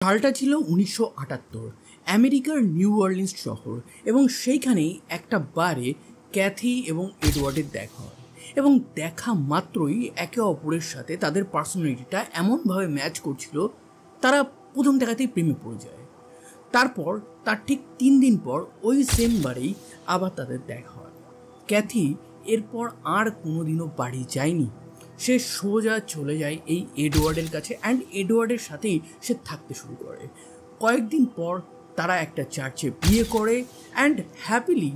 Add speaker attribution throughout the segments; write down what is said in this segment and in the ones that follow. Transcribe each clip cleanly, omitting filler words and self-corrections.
Speaker 1: সালটা ছিল 1978। আমেরিকার নিউ অর্লিন্স শহর এবং সেইখানেই একটা বারে ক্যাথি এবং এডওয়ার্ডের দেখা হয় এবং দেখা মাত্রই একে অপরের সাথে তাদের পার্সোনালিটিটা এমনভাবে ম্যাচ করছিল তারা প্রথম দেখাতেই প্রেমে পড়ে যায়। তারপর তার ঠিক 3 দিন পর ওই সেম বারেই আবার তাদের দেখা হয়। ক্যাথি এরপর আর কোনোদিনও বাড়ি যায়নি, সে সোজা চলে যায় এই এডওয়ার্ডের কাছে অ্যান্ড এডওয়ার্ডের সাথেই সে থাকতে শুরু করে। কয়েকদিন পর তারা একটা চার্চে বিয়ে করে অ্যান্ড হ্যাপিলি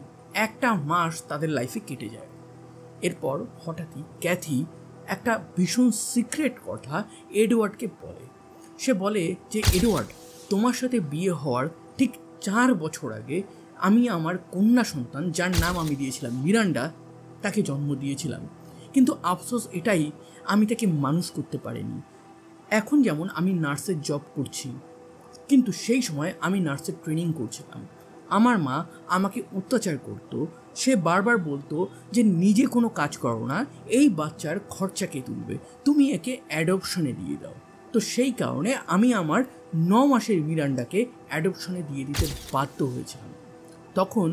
Speaker 1: একটা মাস তাদের লাইফে কেটে যায়। এরপর হঠাৎই ক্যাথি একটা ভীষণ সিক্রেট কথা এডওয়ার্ডকে বলে। সে বলে যে এডওয়ার্ড, তোমার সাথে বিয়ে হওয়ার ঠিক 4 বছর আগে আমি আমার কন্যা সন্তান, যার নাম আমি দিয়েছিলাম মিরান্ডা, তাকে জন্ম দিয়েছিলাম, কিন্তু আফসোস এটাই আমি তাকে মানুষ করতে পারিনি। এখন যেমন আমি নার্সের জব করছি, কিন্তু সেই সময় আমি নার্সের ট্রেনিং করছিলাম। আমার মা আমাকে অত্যাচার করতো, সে বারবার বলতো যে নিজে কোনো কাজ করো না, এই বাচ্চার খরচা কে তুলবে, তুমি একে অ্যাডপশনে দিয়ে দাও। তো সেই কারণে আমি আমার 9 মাসের মিরান্ডাকে অ্যাডপশনে দিয়ে দিতে বাধ্য হয়েছিলাম। তখন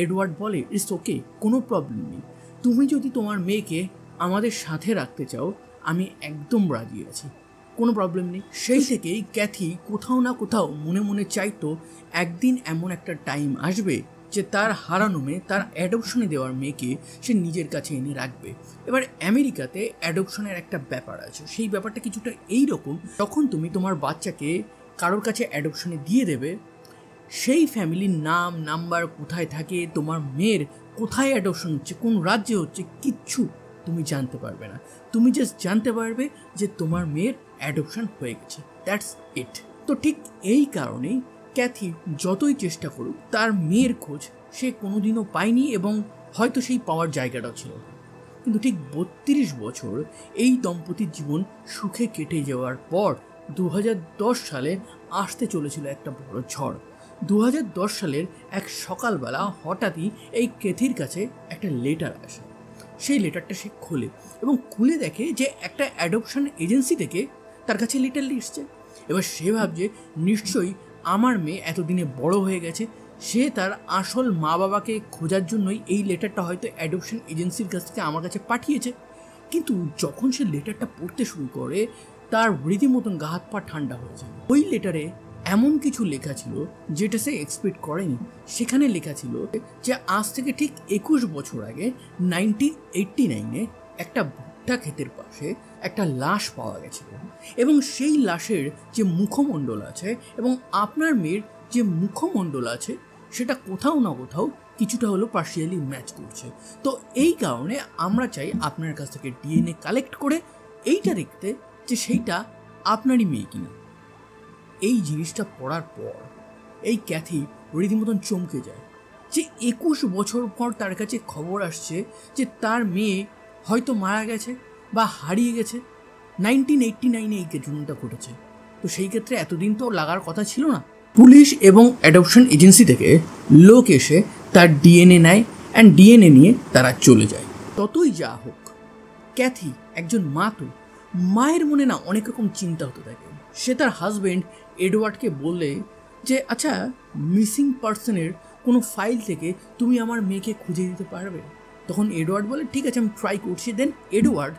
Speaker 1: এডওয়ার্ড বলে, ইটস ওকে, কোনো প্রবলেম নেই, তুমি যদি তোমার মেয়েকে আমাদের সাথে রাখতে চাও আমি একদম রাজি আছি, কোনো প্রবলেম নেই। সেই থেকেই ক্যাথি কোথাও না কোথাও মনে মনে চাইতো একদিন এমন একটা টাইম আসবে যে তার হারানো মেয়ে, তার অ্যাডপশনে দেওয়ার মেয়েকে সে নিজের কাছে এনে রাখবে। এবার আমেরিকাতে অ্যাডপশনের একটা ব্যাপার আছে, সেই ব্যাপারটা কিছুটা এইরকম, তখন তুমি তোমার বাচ্চাকে কারোর কাছে অ্যাডপশনে দিয়ে দেবে, সেই ফ্যামিলির নাম নাম্বার কোথায় থাকে, তোমার মেয়ের কোথায় অ্যাডপশন হচ্ছে, কোন রাজ্যে হচ্ছে, কিচ্ছু তুমি জানতে পারবে না। তুমি জাস্ট জানতে পারবে যে তোমার মেয়ের অ্যাডপশন হয়ে গেছে, দ্যাটস ইট। তো ঠিক এই কারণেই ক্যাথি যতই চেষ্টা করুক তার মেয়ের খোঁজ সে কোনোদিনও পায়নি এবং হয়তো সেই পাওয়ার জায়গাটাও ছিল না। কিন্তু ঠিক 32 বছর এই দম্পতির জীবন সুখে কেটে যাওয়ার পর 2010 সালে আসতে চলেছিল একটা বড় ঝড়। 2010 সালের এক সকালবেলা হঠাৎই এই ক্যাথির কাছে একটা লেটার আসে। সেই লেটারটা সে খোলে এবং খুলে দেখে যে একটা অ্যাডপশন এজেন্সি থেকে তার কাছে লেটার এসছে। এবার সে ভাবছে নিশ্চয়ই আমার মেয়ে এতদিনে বড় হয়ে গেছে, সে তার আসল মা বাবাকে খোঁজার জন্যই এই লেটারটা হয়তো অ্যাডপশন এজেন্সির কাছ থেকে আমার কাছে পাঠিয়েছে। কিন্তু যখন সে লেটারটা পড়তে শুরু করে তার রীতিমতন গা হাত পা ঠান্ডা হয়ে যায়। ওই লেটারে এমন কিছু লেখা ছিল যেটা সে এক্সপেক্ট করেনি। সেখানে লেখা ছিল যে আজ থেকে ঠিক 21 বছর আগে 1989-এ একটা ভুট্টা ক্ষেতের পাশে একটা লাশ পাওয়া গেছিল এবং সেই লাশের যে মুখমণ্ডল আছে এবং আপনার মেয়ের যে মুখমণ্ডল আছে সেটা কোথাও না কোথাও কিছুটা হলো পার্শিয়ালি ম্যাচ করছে। তো এই কারণে আমরা চাই আপনার কাছ থেকে ডিএনএ কালেক্ট করে এইটা দেখতে যে সেইটা আপনারই মেয়ে কিনা। এই জিনিসটা পড়ার পর এই ক্যাথি রীতিমতন চমকে যায় যে 21 বছর পর তার কাছে খবর আসছে যে তার মেয়ে হয়তো মারা গেছে বা হারিয়ে গেছে। 1989-এ এই ঘটনাটা ঘটেছে। তো সেই ক্ষেত্রে এতদিন তো লাগার কথা ছিল না। পুলিশ এবং অ্যাডপশন এজেন্সি থেকে লোক এসে তার ডিএনএ নেয় অ্যান্ড ডিএনএ নিয়ে তারা চলে যায়। ততই যা হোক, ক্যাথি একজন মা, তো মায়ের মনে না অনেক রকম চিন্তা হতে থাকে। সে তার হাজব্যান্ড এডওয়ার্ডকে বললে যে আচ্ছা, মিসিং পার্সনের কোনো ফাইল থেকে তুমি আমার মেয়েকে খুঁজে দিতে পারবে? তখন এডওয়ার্ড বলে ঠিক আছে, আমি ট্রাই করছি। দেন এডওয়ার্ড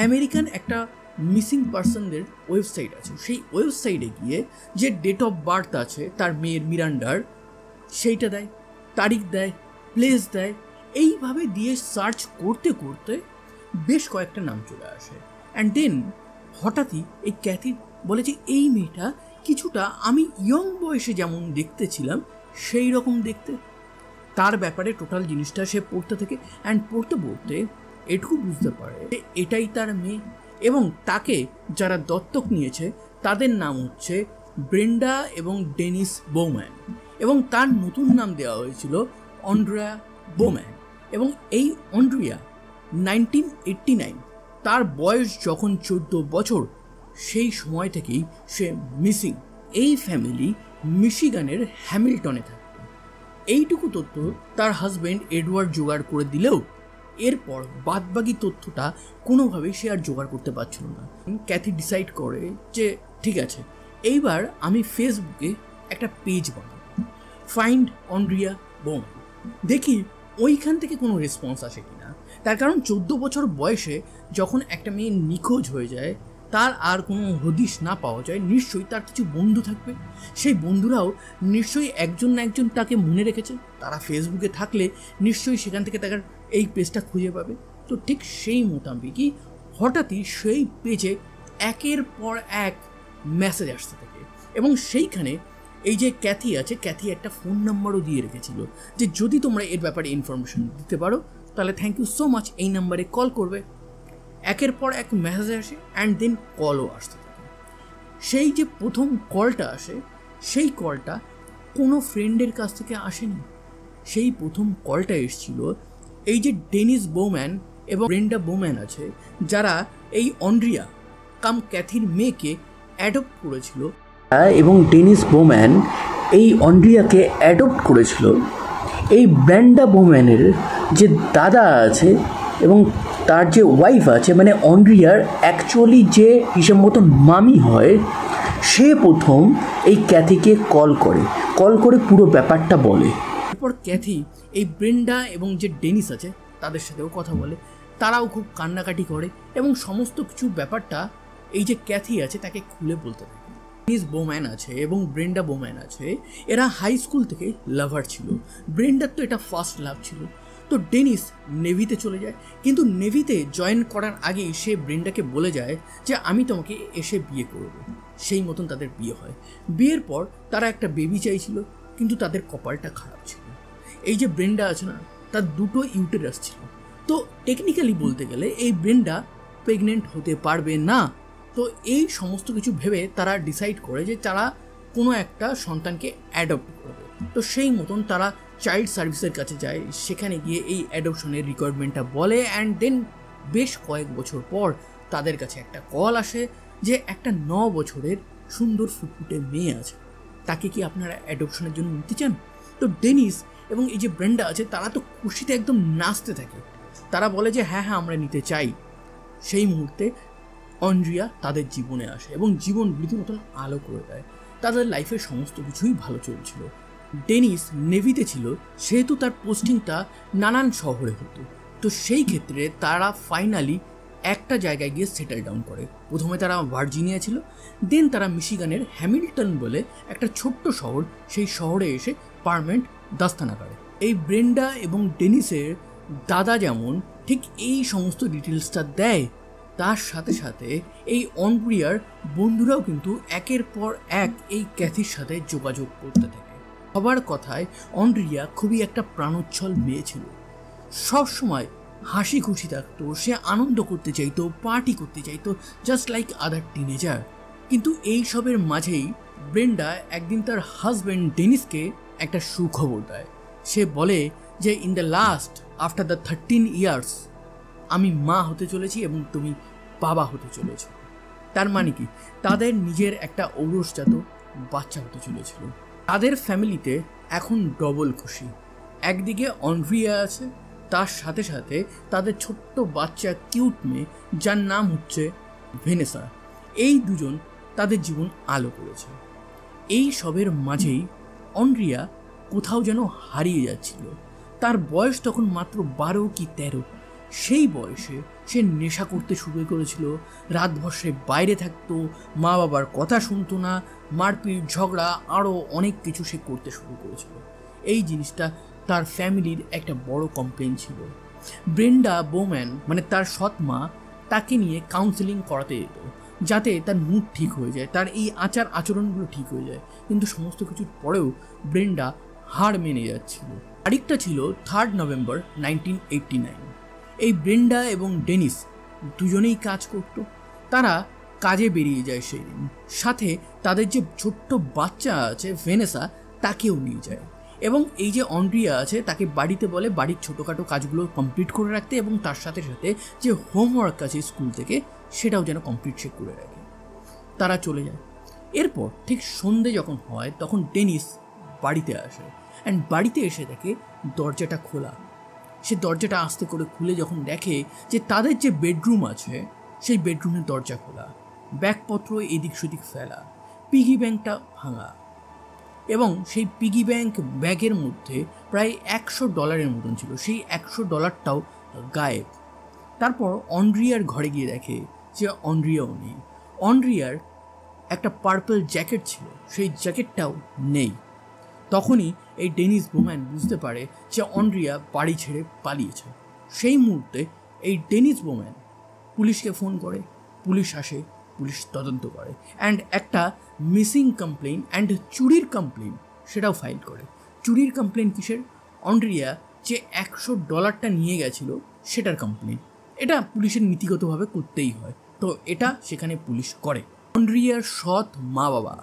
Speaker 1: আমেরিকান একটা মিসিং পার্সনদের ওয়েবসাইট আছে, সেই ওয়েবসাইটে গিয়ে যে ডেট অফ বার্থ আছে তার মেয়ের মিরান্ডার, সেইটা দেয়, তারিখ দেয়, প্লেস দেয়, এইভাবে দিয়ে সার্চ করতে করতে বেশ কয়েকটা নাম চলে আসে। অ্যান্ড দেন হঠাৎই এই ক্যাথি বলে যে এই মেয়েটা কিছুটা আমি ইয়ং বয়সে যেমন দেখতে ছিলাম সেই রকম দেখতে। তার ব্যাপারে টোটাল জিনিসটা সে পড়তে থাকে অ্যান্ড পড়তে পড়তে এটুকু বুঝতে পারে যে এটাই তার মেয়ে এবং তাকে যারা দত্তক নিয়েছে তাদের নাম হচ্ছে ব্রেন্ডা এবং ডেনিস বোম্যান এবং তার নতুন নাম দেওয়া হয়েছিল অন্ড্রিয়া বোম্যান। এবং এই অন্ড্রিয়া 1989, তার বয়স যখন 14 বছর, সেই সময় থেকেই সে মিসিং। এই ফ্যামিলি মিশিগানের হ্যামিল্টনে থাকে। এইটুকু তথ্য তার হাজব্যান্ড এডওয়ার্ড জোগাড় করে দিলেও এরপর বাদবাকি তথ্যটা কোনোভাবেই সে আর জোগাড় করতে পারছিল না। ক্যাথি ডিসাইড করে যে ঠিক আছে, এইবার আমি ফেসবুকে একটা পেজ বানাবো, ফাইন্ড অন্ড্রিয়া বোম্যান, দেখি ওইখান থেকে কোনো রেসপন্স আসে কিনা। তার কারণ 14 বছর বয়সে যখন একটা মেয়ে নিখোঁজ হয়ে যায়, তার আর কোনো হদিশ না পাওয়া যায়, নিশ্চয়ই তার কিছু বন্ধু থাকবে। সেই বন্ধুরাও নিশ্চয়ই একজন না একজন তাকে মনে রেখেছে। তারা ফেসবুকে থাকলে নিশ্চয়ই সেখান থেকে তার এই পেজটা খুঁজে পাবে। তো ঠিক সেই মোতাবেকই হঠাৎই সেই পেজে একের পর এক মেসেজ আসতে থাকে, এবং সেইখানে এই যে ক্যাথি আছে, ক্যাথি একটা ফোন নাম্বারও দিয়ে রেখেছিল যে যদি তোমরা এর ব্যাপারে ইনফরমেশন দিতে পারো তাহলে থ্যাংক ইউ সো মাচ, এই নাম্বারে কল করবে। একের পর এক মেসেজ আসে অ্যান্ড দেন কলও আসতে থাকে। সেই যে প্রথম কলটা আসে, সেই কলটা কোনো ফ্রেন্ডের কাছ থেকে আসেনি। সেই প্রথম কলটা এসেছিল এই যে ডেনিস বোম্যান এবং ব্রেন্ডা বোম্যান আছে, যারা এই অন্ড্রিয়া কাম ক্যাথির মেয়েকে অ্যাডপ্ট করেছিল, এবং ডেনিস বোম্যান এই অন্ড্রিয়াকে অ্যাডপ্ট করেছিল এই ব্রেন্ডা বোম্যানের যে দাদা আছে এবং তার যে ওয়াইফ আছে, মানে অন্ড্রিয়ার অ্যাকচুয়ালি যে হিসেব মতন মামি হয়, সে প্রথম এই ক্যাথিকে কল করে পুরো ব্যাপারটা বলে। এরপর ক্যাথি এই ব্রেন্ডা এবং যে ডেনিস আছে তাদের সাথেও কথা বলে, তারাও খুব কান্নাকাটি করে এবং সমস্ত কিছু ব্যাপারটা এই যে ক্যাথি আছে তাকে খুলে বলতে থাকে। ডেনিস বোম্যান আছে এবং ব্রেন্ডা বোম্যান আছে, এরা হাই স্কুল থেকে লাভার ছিল। ব্রেন্ডার তো এটা ফার্স্ট লাভ ছিল। তো ডেনিস নেভিতে চলে যায়, কিন্তু নেভিতে জয়েন করার আগেই সে ব্রেন্ডাকে বলে যায় যে আমি তোমাকে এসে বিয়ে করব। সেই মতন তাদের বিয়ে হয়। বিয়ের পর তারা একটা বেবি চাইছিল, কিন্তু তাদের কপালটা খারাপ ছিল। এই যে ব্রেন্ডা আছে না, তার দুটো ইউটেরাস ছিল। তো টেকনিক্যালি বলতে গেলে এই ব্রেন্ডা প্রেগনেন্ট হতে পারবে না। তো এই সমস্ত কিছু ভেবে তারা ডিসাইড করে যে তারা কোনো একটা সন্তানকে অ্যাডপ্ট করবে। তো সেই মতন তারা চাইল্ড সার্ভিসের কাছে যায়, সেখানে গিয়ে এই অ্যাডপশনের রিকোয়ারমেন্টটা বলে, অ্যান্ড দেন বেশ কয়েক বছর পর তাদের কাছে একটা কল আসে যে একটা 9 বছরের সুন্দর ফুটফুটে মেয়ে আছে, তাকে কি আপনারা অ্যাডপশনের জন্য নিতে চান? তো ডেনিস এবং এই যে ব্রেন্ডা আছে তারা তো খুশিতে একদম নাচতে থাকে। তারা বলে যে হ্যাঁ হ্যাঁ আমরা নিতে চাই। সেই মুহূর্তে অন্ড্রিয়া তাদের জীবনে আসে এবং জীবন রীতিমতন আলো করে দেয়। তাদের লাইফের সমস্ত কিছুই ভালো চলছিল। ডেনিস নেভিতে ছিল, সেহেতু তার পোস্টিংটা নানান শহরে হতো। তো সেই ক্ষেত্রে তারা ফাইনালি একটা জায়গায় গিয়ে সেটেল ডাউন করে। প্রথমে তারা ভার্জিনিয়া ছিল, দেন তারা মিশিগানের হ্যামিল্টন বলে একটা ছোট্ট শহর, সেই শহরে এসে পার্মানেন্ট দাস্তানা করে। এই ব্রেন্ডা এবং ডেনিসের দাদা যেমন ঠিক এই সমস্ত ডিটেলসটা দেয়, তার সাথে সাথে এই অন্ড্রিয়ার বন্ধুরাও কিন্তু একের পর এক এই ক্যাথির সাথে যোগাযোগ করতে থাকে। সবার কথায় অন্ড্রিয়া খুবই একটা প্রাণোচ্ছল মেয়ে ছিল, সবসময় হাসি খুশি থাকতো, সে আনন্দ করতে চাইতো, পার্টি করতে চাইতো, জাস্ট লাইক আদার টিনেজার। কিন্তু এই সবের মাঝেই ব্রেন্ডা একদিন তার হাজব্যান্ড ডেনিসকে একটা সুখবর দেয়। সে বলে যে in the last after the 13 years আমি মা হতে চলেছি এবং তুমি বাবা হতে চলেছ। তার মানে কি, তাদের নিজের একটা ঔরসজাত বাচ্চা হতে চলেছিল। তাদের ফ্যামিলিতে এখন ডবল খুশি। একদিকে অন্ড্রিয়া আছে, তার সাথে সাথে তাদের ছোট্ট বাচ্চা কিউট মেয়ে যার নাম হচ্ছে ভেনেসা। এই দুজন তাদের জীবন আলো করেছে। এই সবের মাঝেই অন্ড্রিয়া কোথাও যেন হারিয়ে যাচ্ছিল। তার বয়স তখন মাত্র 12 কি 13। সেই বয়সে সে নেশা করতে শুরু করেছিল, রাতভর সে বাইরে থাকতো, মা বাবার কথা শুনতো না, মারপিট ঝগড়া আরও অনেক কিছু সে করতে শুরু করেছিল। এই জিনিসটা তার ফ্যামিলির একটা বড় কমপ্লেন ছিল। ব্রেন্ডা বোম্যান মানে তার সৎ মা তাকে নিয়ে কাউন্সেলিং করাতে যেত, যাতে তার মুড ঠিক হয়ে যায়, তার এই আচার আচরণগুলো ঠিক হয়ে যায়। কিন্তু সমস্ত কিছুর পরেও ব্রেন্ডা হার মেনে যাচ্ছিল। তারিখটা ছিল 3 নভেম্বর 1989। এই ব্রেন্ডা এবং ডেনিস দুজনেই কাজ করত। তারা কাজে বেরিয়ে যায় সেই দিন, সাথে তাদের যে ছোট্ট বাচ্চা আছে ভেনেসা তাকেও নিয়ে যায়। এবং এই যে অন্ড্রিয়া আছে তাকে বাড়িতে বলে বাড়ির ছোটোখাটো কাজগুলো কমপ্লিট করে রাখতে, এবং তার সাথে সাথে যে হোমওয়ার্ক আছে স্কুল থেকে সেটাও যেন কমপ্লিট সে করে রাখে। তারা চলে যায়। এরপর ঠিক সন্ধে যখন হয় তখন ডেনিস বাড়িতে আসে, অ্যান্ড বাড়িতে এসে দেখে দরজাটা খোলা। সে দরজাটা আস্তে করে খুলে যখন দেখে যে তাদের যে বেডরুম আছে সেই বেডরুমের দরজা খোলা, ব্যাগপত্র এদিক সেদিক ফেলা। পিগি ব্যাংকটা ভাঙা এবং সেই পিগি ব্যাংক ব্যাগের মধ্যে প্রায় $100 মতন ছিল, সেই $100টাও গায়েব। তারপর অন্ড্রিয়ার ঘরে গিয়ে দেখে যে অন্ড্রিয়াও নেই। অন্ড্রিয়ার একটা পার্পল জ্যাকেট ছিল, সেই জ্যাকেটটাও নেই। তখনই এই ডেনিস বোম্যান বুঝতে পারে যে অন্ড্রিয়া বাড়ি ছেড়ে পালিয়েছে। সেই মুহূর্তে এই ডেনিস বোম্যান পুলিশকে ফোন করে, পুলিশ আসে, পুলিশ তদন্ত করে অ্যান্ড একটা মিসিং কমপ্লেন অ্যান্ড চুরির কমপ্লেন সেটাও ফাইল করে। চুরির কমপ্লেন কিসের? অন্ড্রিয়া যে $100টা নিয়ে গেছিল সেটার কমপ্লেন। এটা পুলিশের নীতিগতভাবে করতেই হয়, তো এটা সেখানে পুলিশ করে। অন্ড্রিয়ার সৎ মা বাবা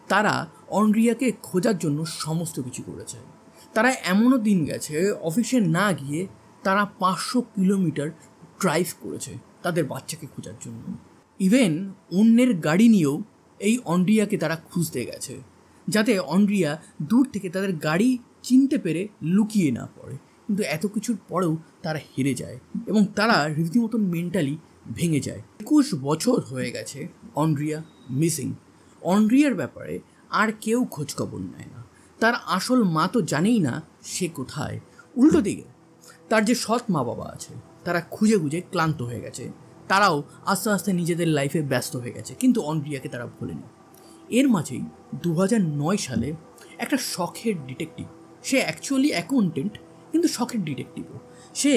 Speaker 1: তারা অন্ড্রিয়াকে খোঁজার জন্য সমস্ত কিছু করেছে। তারা এমনও দিন গেছে অফিসে না গিয়ে তারা 500 কিলোমিটার ড্রাইভ করেছে তাদের বাচ্চাকে খোঁজার জন্য। ইভেন অন্যের গাড়ি নিয়েও এই অন্ড্রিয়াকে তারা খুঁজতে গেছে, যাতে অন্ড্রিয়া দূর থেকে তাদের গাড়ি চিনতে পেরে লুকিয়ে না পড়ে। কিন্তু এত কিছুর পরেও তারা হেরে যায় এবং তারা রীতিমতন মেন্টালি ভেঙে যায়। 21 বছর হয়ে গেছে অন্ড্রিয়া মিসিং। অন্ড্রিয়ার ব্যাপারে আর কেউ খোঁজখবর নেয় না। তার আসল মা তো জানেই না সে কোথায়। উল্টো দিকে তার যে সৎ মা বাবা আছে তারা খুঁজে খুঁজে ক্লান্ত হয়ে গেছে। তারাও আস্তে আস্তে নিজেদের লাইফে ব্যস্ত হয়ে গেছে, কিন্তু অন্ড্রিয়াকে তারা ভোলেনি। এর মাঝেই 2009 সালে একটা শখের ডিটেকটিভ, সে অ্যাকচুয়ালি অ্যাকাউন্টেন্ট কিন্তু শখের ডিটেকটিভও, সে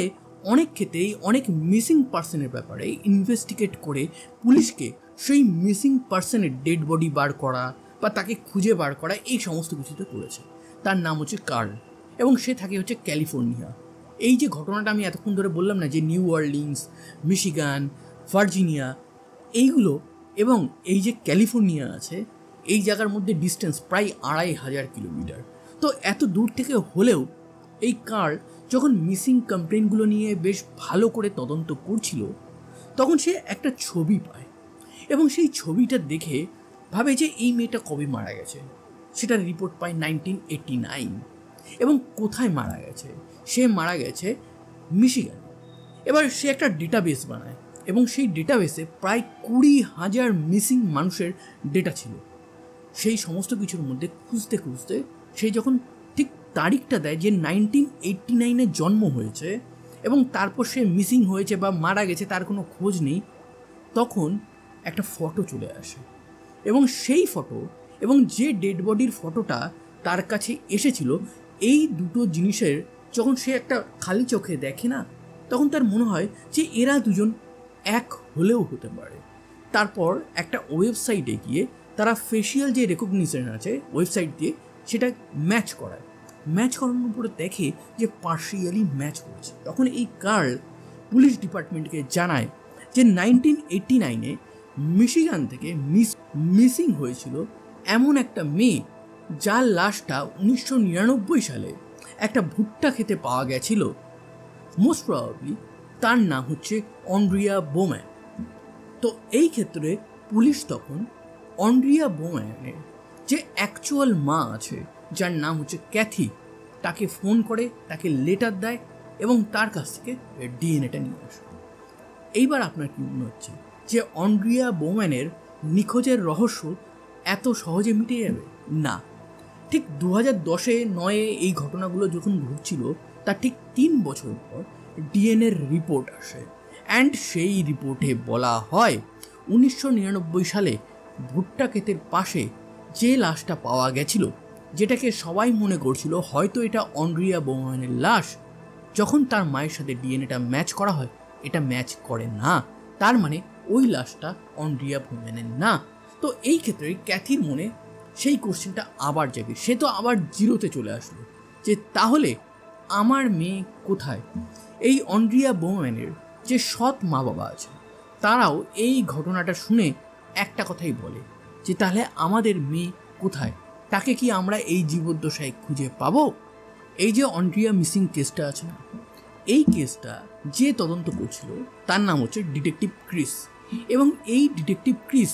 Speaker 1: অনেক ক্ষেত্রেই অনেক মিসিং পার্সনের ব্যাপারে ইনভেস্টিগেট করে পুলিশকে সেই মিসিং পার্সনের ডেড বডি বার করা বা তাকে খুঁজে বার করা এই সমস্ত কিছুতে করেছে। তার নাম হচ্ছে কার্ল এবং সে থাকে হচ্ছে ক্যালিফোর্নিয়া। এই যে ঘটনাটা আমি এতক্ষণ ধরে বললাম না, যে নিউ অর্লিন্স, মিশিগান, ভার্জিনিয়া এইগুলো এবং এই যে ক্যালিফোর্নিয়া আছে, এই জায়গার মধ্যে ডিস্টেন্স প্রায় 2500 কিলোমিটার। তো এত দূর থেকে হলেও এই কার্ল যখন মিসিং কমপ্লেনগুলো নিয়ে বেশ ভালো করে তদন্ত করছিল, তখন সে একটা ছবি পায় এবং সেই ছবিটা দেখে ভাবে যে এই মেয়েটা কবে মারা গেছে। সেটার রিপোর্ট পায় 1989 এবং কোথায় মারা গেছে? সে মারা গেছে মিশিগান। এবার সে একটা ডেটাবেস বানায় এবং সেই ডেটাবেসে প্রায় 20,000 মিসিং মানুষের ডেটা ছিল। সেই সমস্ত কিছুর মধ্যে খুঁজতে খুঁজতে সে যখন ঠিক তারিখটা দেয় যে 1989 জন্ম হয়েছে এবং তারপর সে মিসিং হয়েছে বা মারা গেছে তার কোনো খোঁজ নেই, তখন একটা ফটো চলে আসে এবং সেই ফটো এবং যে ডেড বডির ফটোটা তার কাছে এসেছিল, এই দুটো জিনিসের যখন সে একটা খালি চোখে দেখে না, তখন তার মনে হয় যে এরা দুজন এক হলেও হতে পারে। তারপর একটা ওয়েবসাইটে গিয়ে তারা ফেশিয়াল যে রেকগনিশন আছে ওয়েবসাইট দিয়ে সেটা ম্যাচ করায়। ম্যাচ করানোর পরে দেখে যে পার্শিয়ালি ম্যাচ করেছে। তখন এই কার্ল পুলিশ ডিপার্টমেন্টকে জানায় যে 1989 মিশিগান থেকে মিসিং হয়েছিল এমন একটা মেয়ে যার লাশটা 1999 সালে একটা ভুট্টা খেতে পাওয়া গেছিল। মোস্ট প্রবাবলি তার নাম হচ্ছে অন্ড্রিয়া বোম্যান। তো এই ক্ষেত্রে পুলিশ তখন অন্ড্রিয়া বোম্যানের যে অ্যাকচুয়াল মা আছে, যার নাম হচ্ছে ক্যাথি, তাকে ফোন করে, তাকে লেটার দেয় এবং তার কাছ থেকে ডিএনএটা নিয়ে আসে। এইবার আপনার কি মনে হচ্ছে যে অন্ড্রিয়া বোম্যানের নিখোঁজের রহস্য এত সহজে মিটে যাবে? না। ঠিক 2010-9 এই ঘটনাগুলো যখন ঘটছিল তার ঠিক 3 বছর পর ডিএনএর রিপোর্ট আসে অ্যান্ড সেই রিপোর্টে বলা হয় 1999 সালে ভুট্টা ক্ষেতের পাশে যে লাশটা পাওয়া গেছিল, যেটাকে সবাই মনে করছিল হয়তো এটা অন্ড্রিয়া বোম্যানের লাশ, যখন তার মায়ের সাথে ডিএনএটা ম্যাচ করা হয় এটা ম্যাচ করে না। তার মানে ওই লাশটা অন্ড্রিয়া বোম্যানের না। তো এই ক্ষেত্রে ক্যাথির মনে সেই কোশ্চেনটা আবার জাগে। সে তো আবার জিরোতে চলে আসলো যে তাহলে আমার মেয়ে কোথায়? এই অন্ড্রিয়া বোম্যানের যে সৎ মা বাবা আছে তারাও এই ঘটনাটা শুনে একটা কথাই বলে যে তাহলে আমাদের মেয়ে কোথায়? তাকে কি আমরা এই জীবদ্দশায় খুঁজে পাবো? এই যে অন্ড্রিয়া মিসিং কেসটা আছে না, এই কেসটা যে তদন্ত করছিল তার নাম হচ্ছে ডিটেকটিভ ক্রিস এবং এই ডিটেকটিভ ক্রিস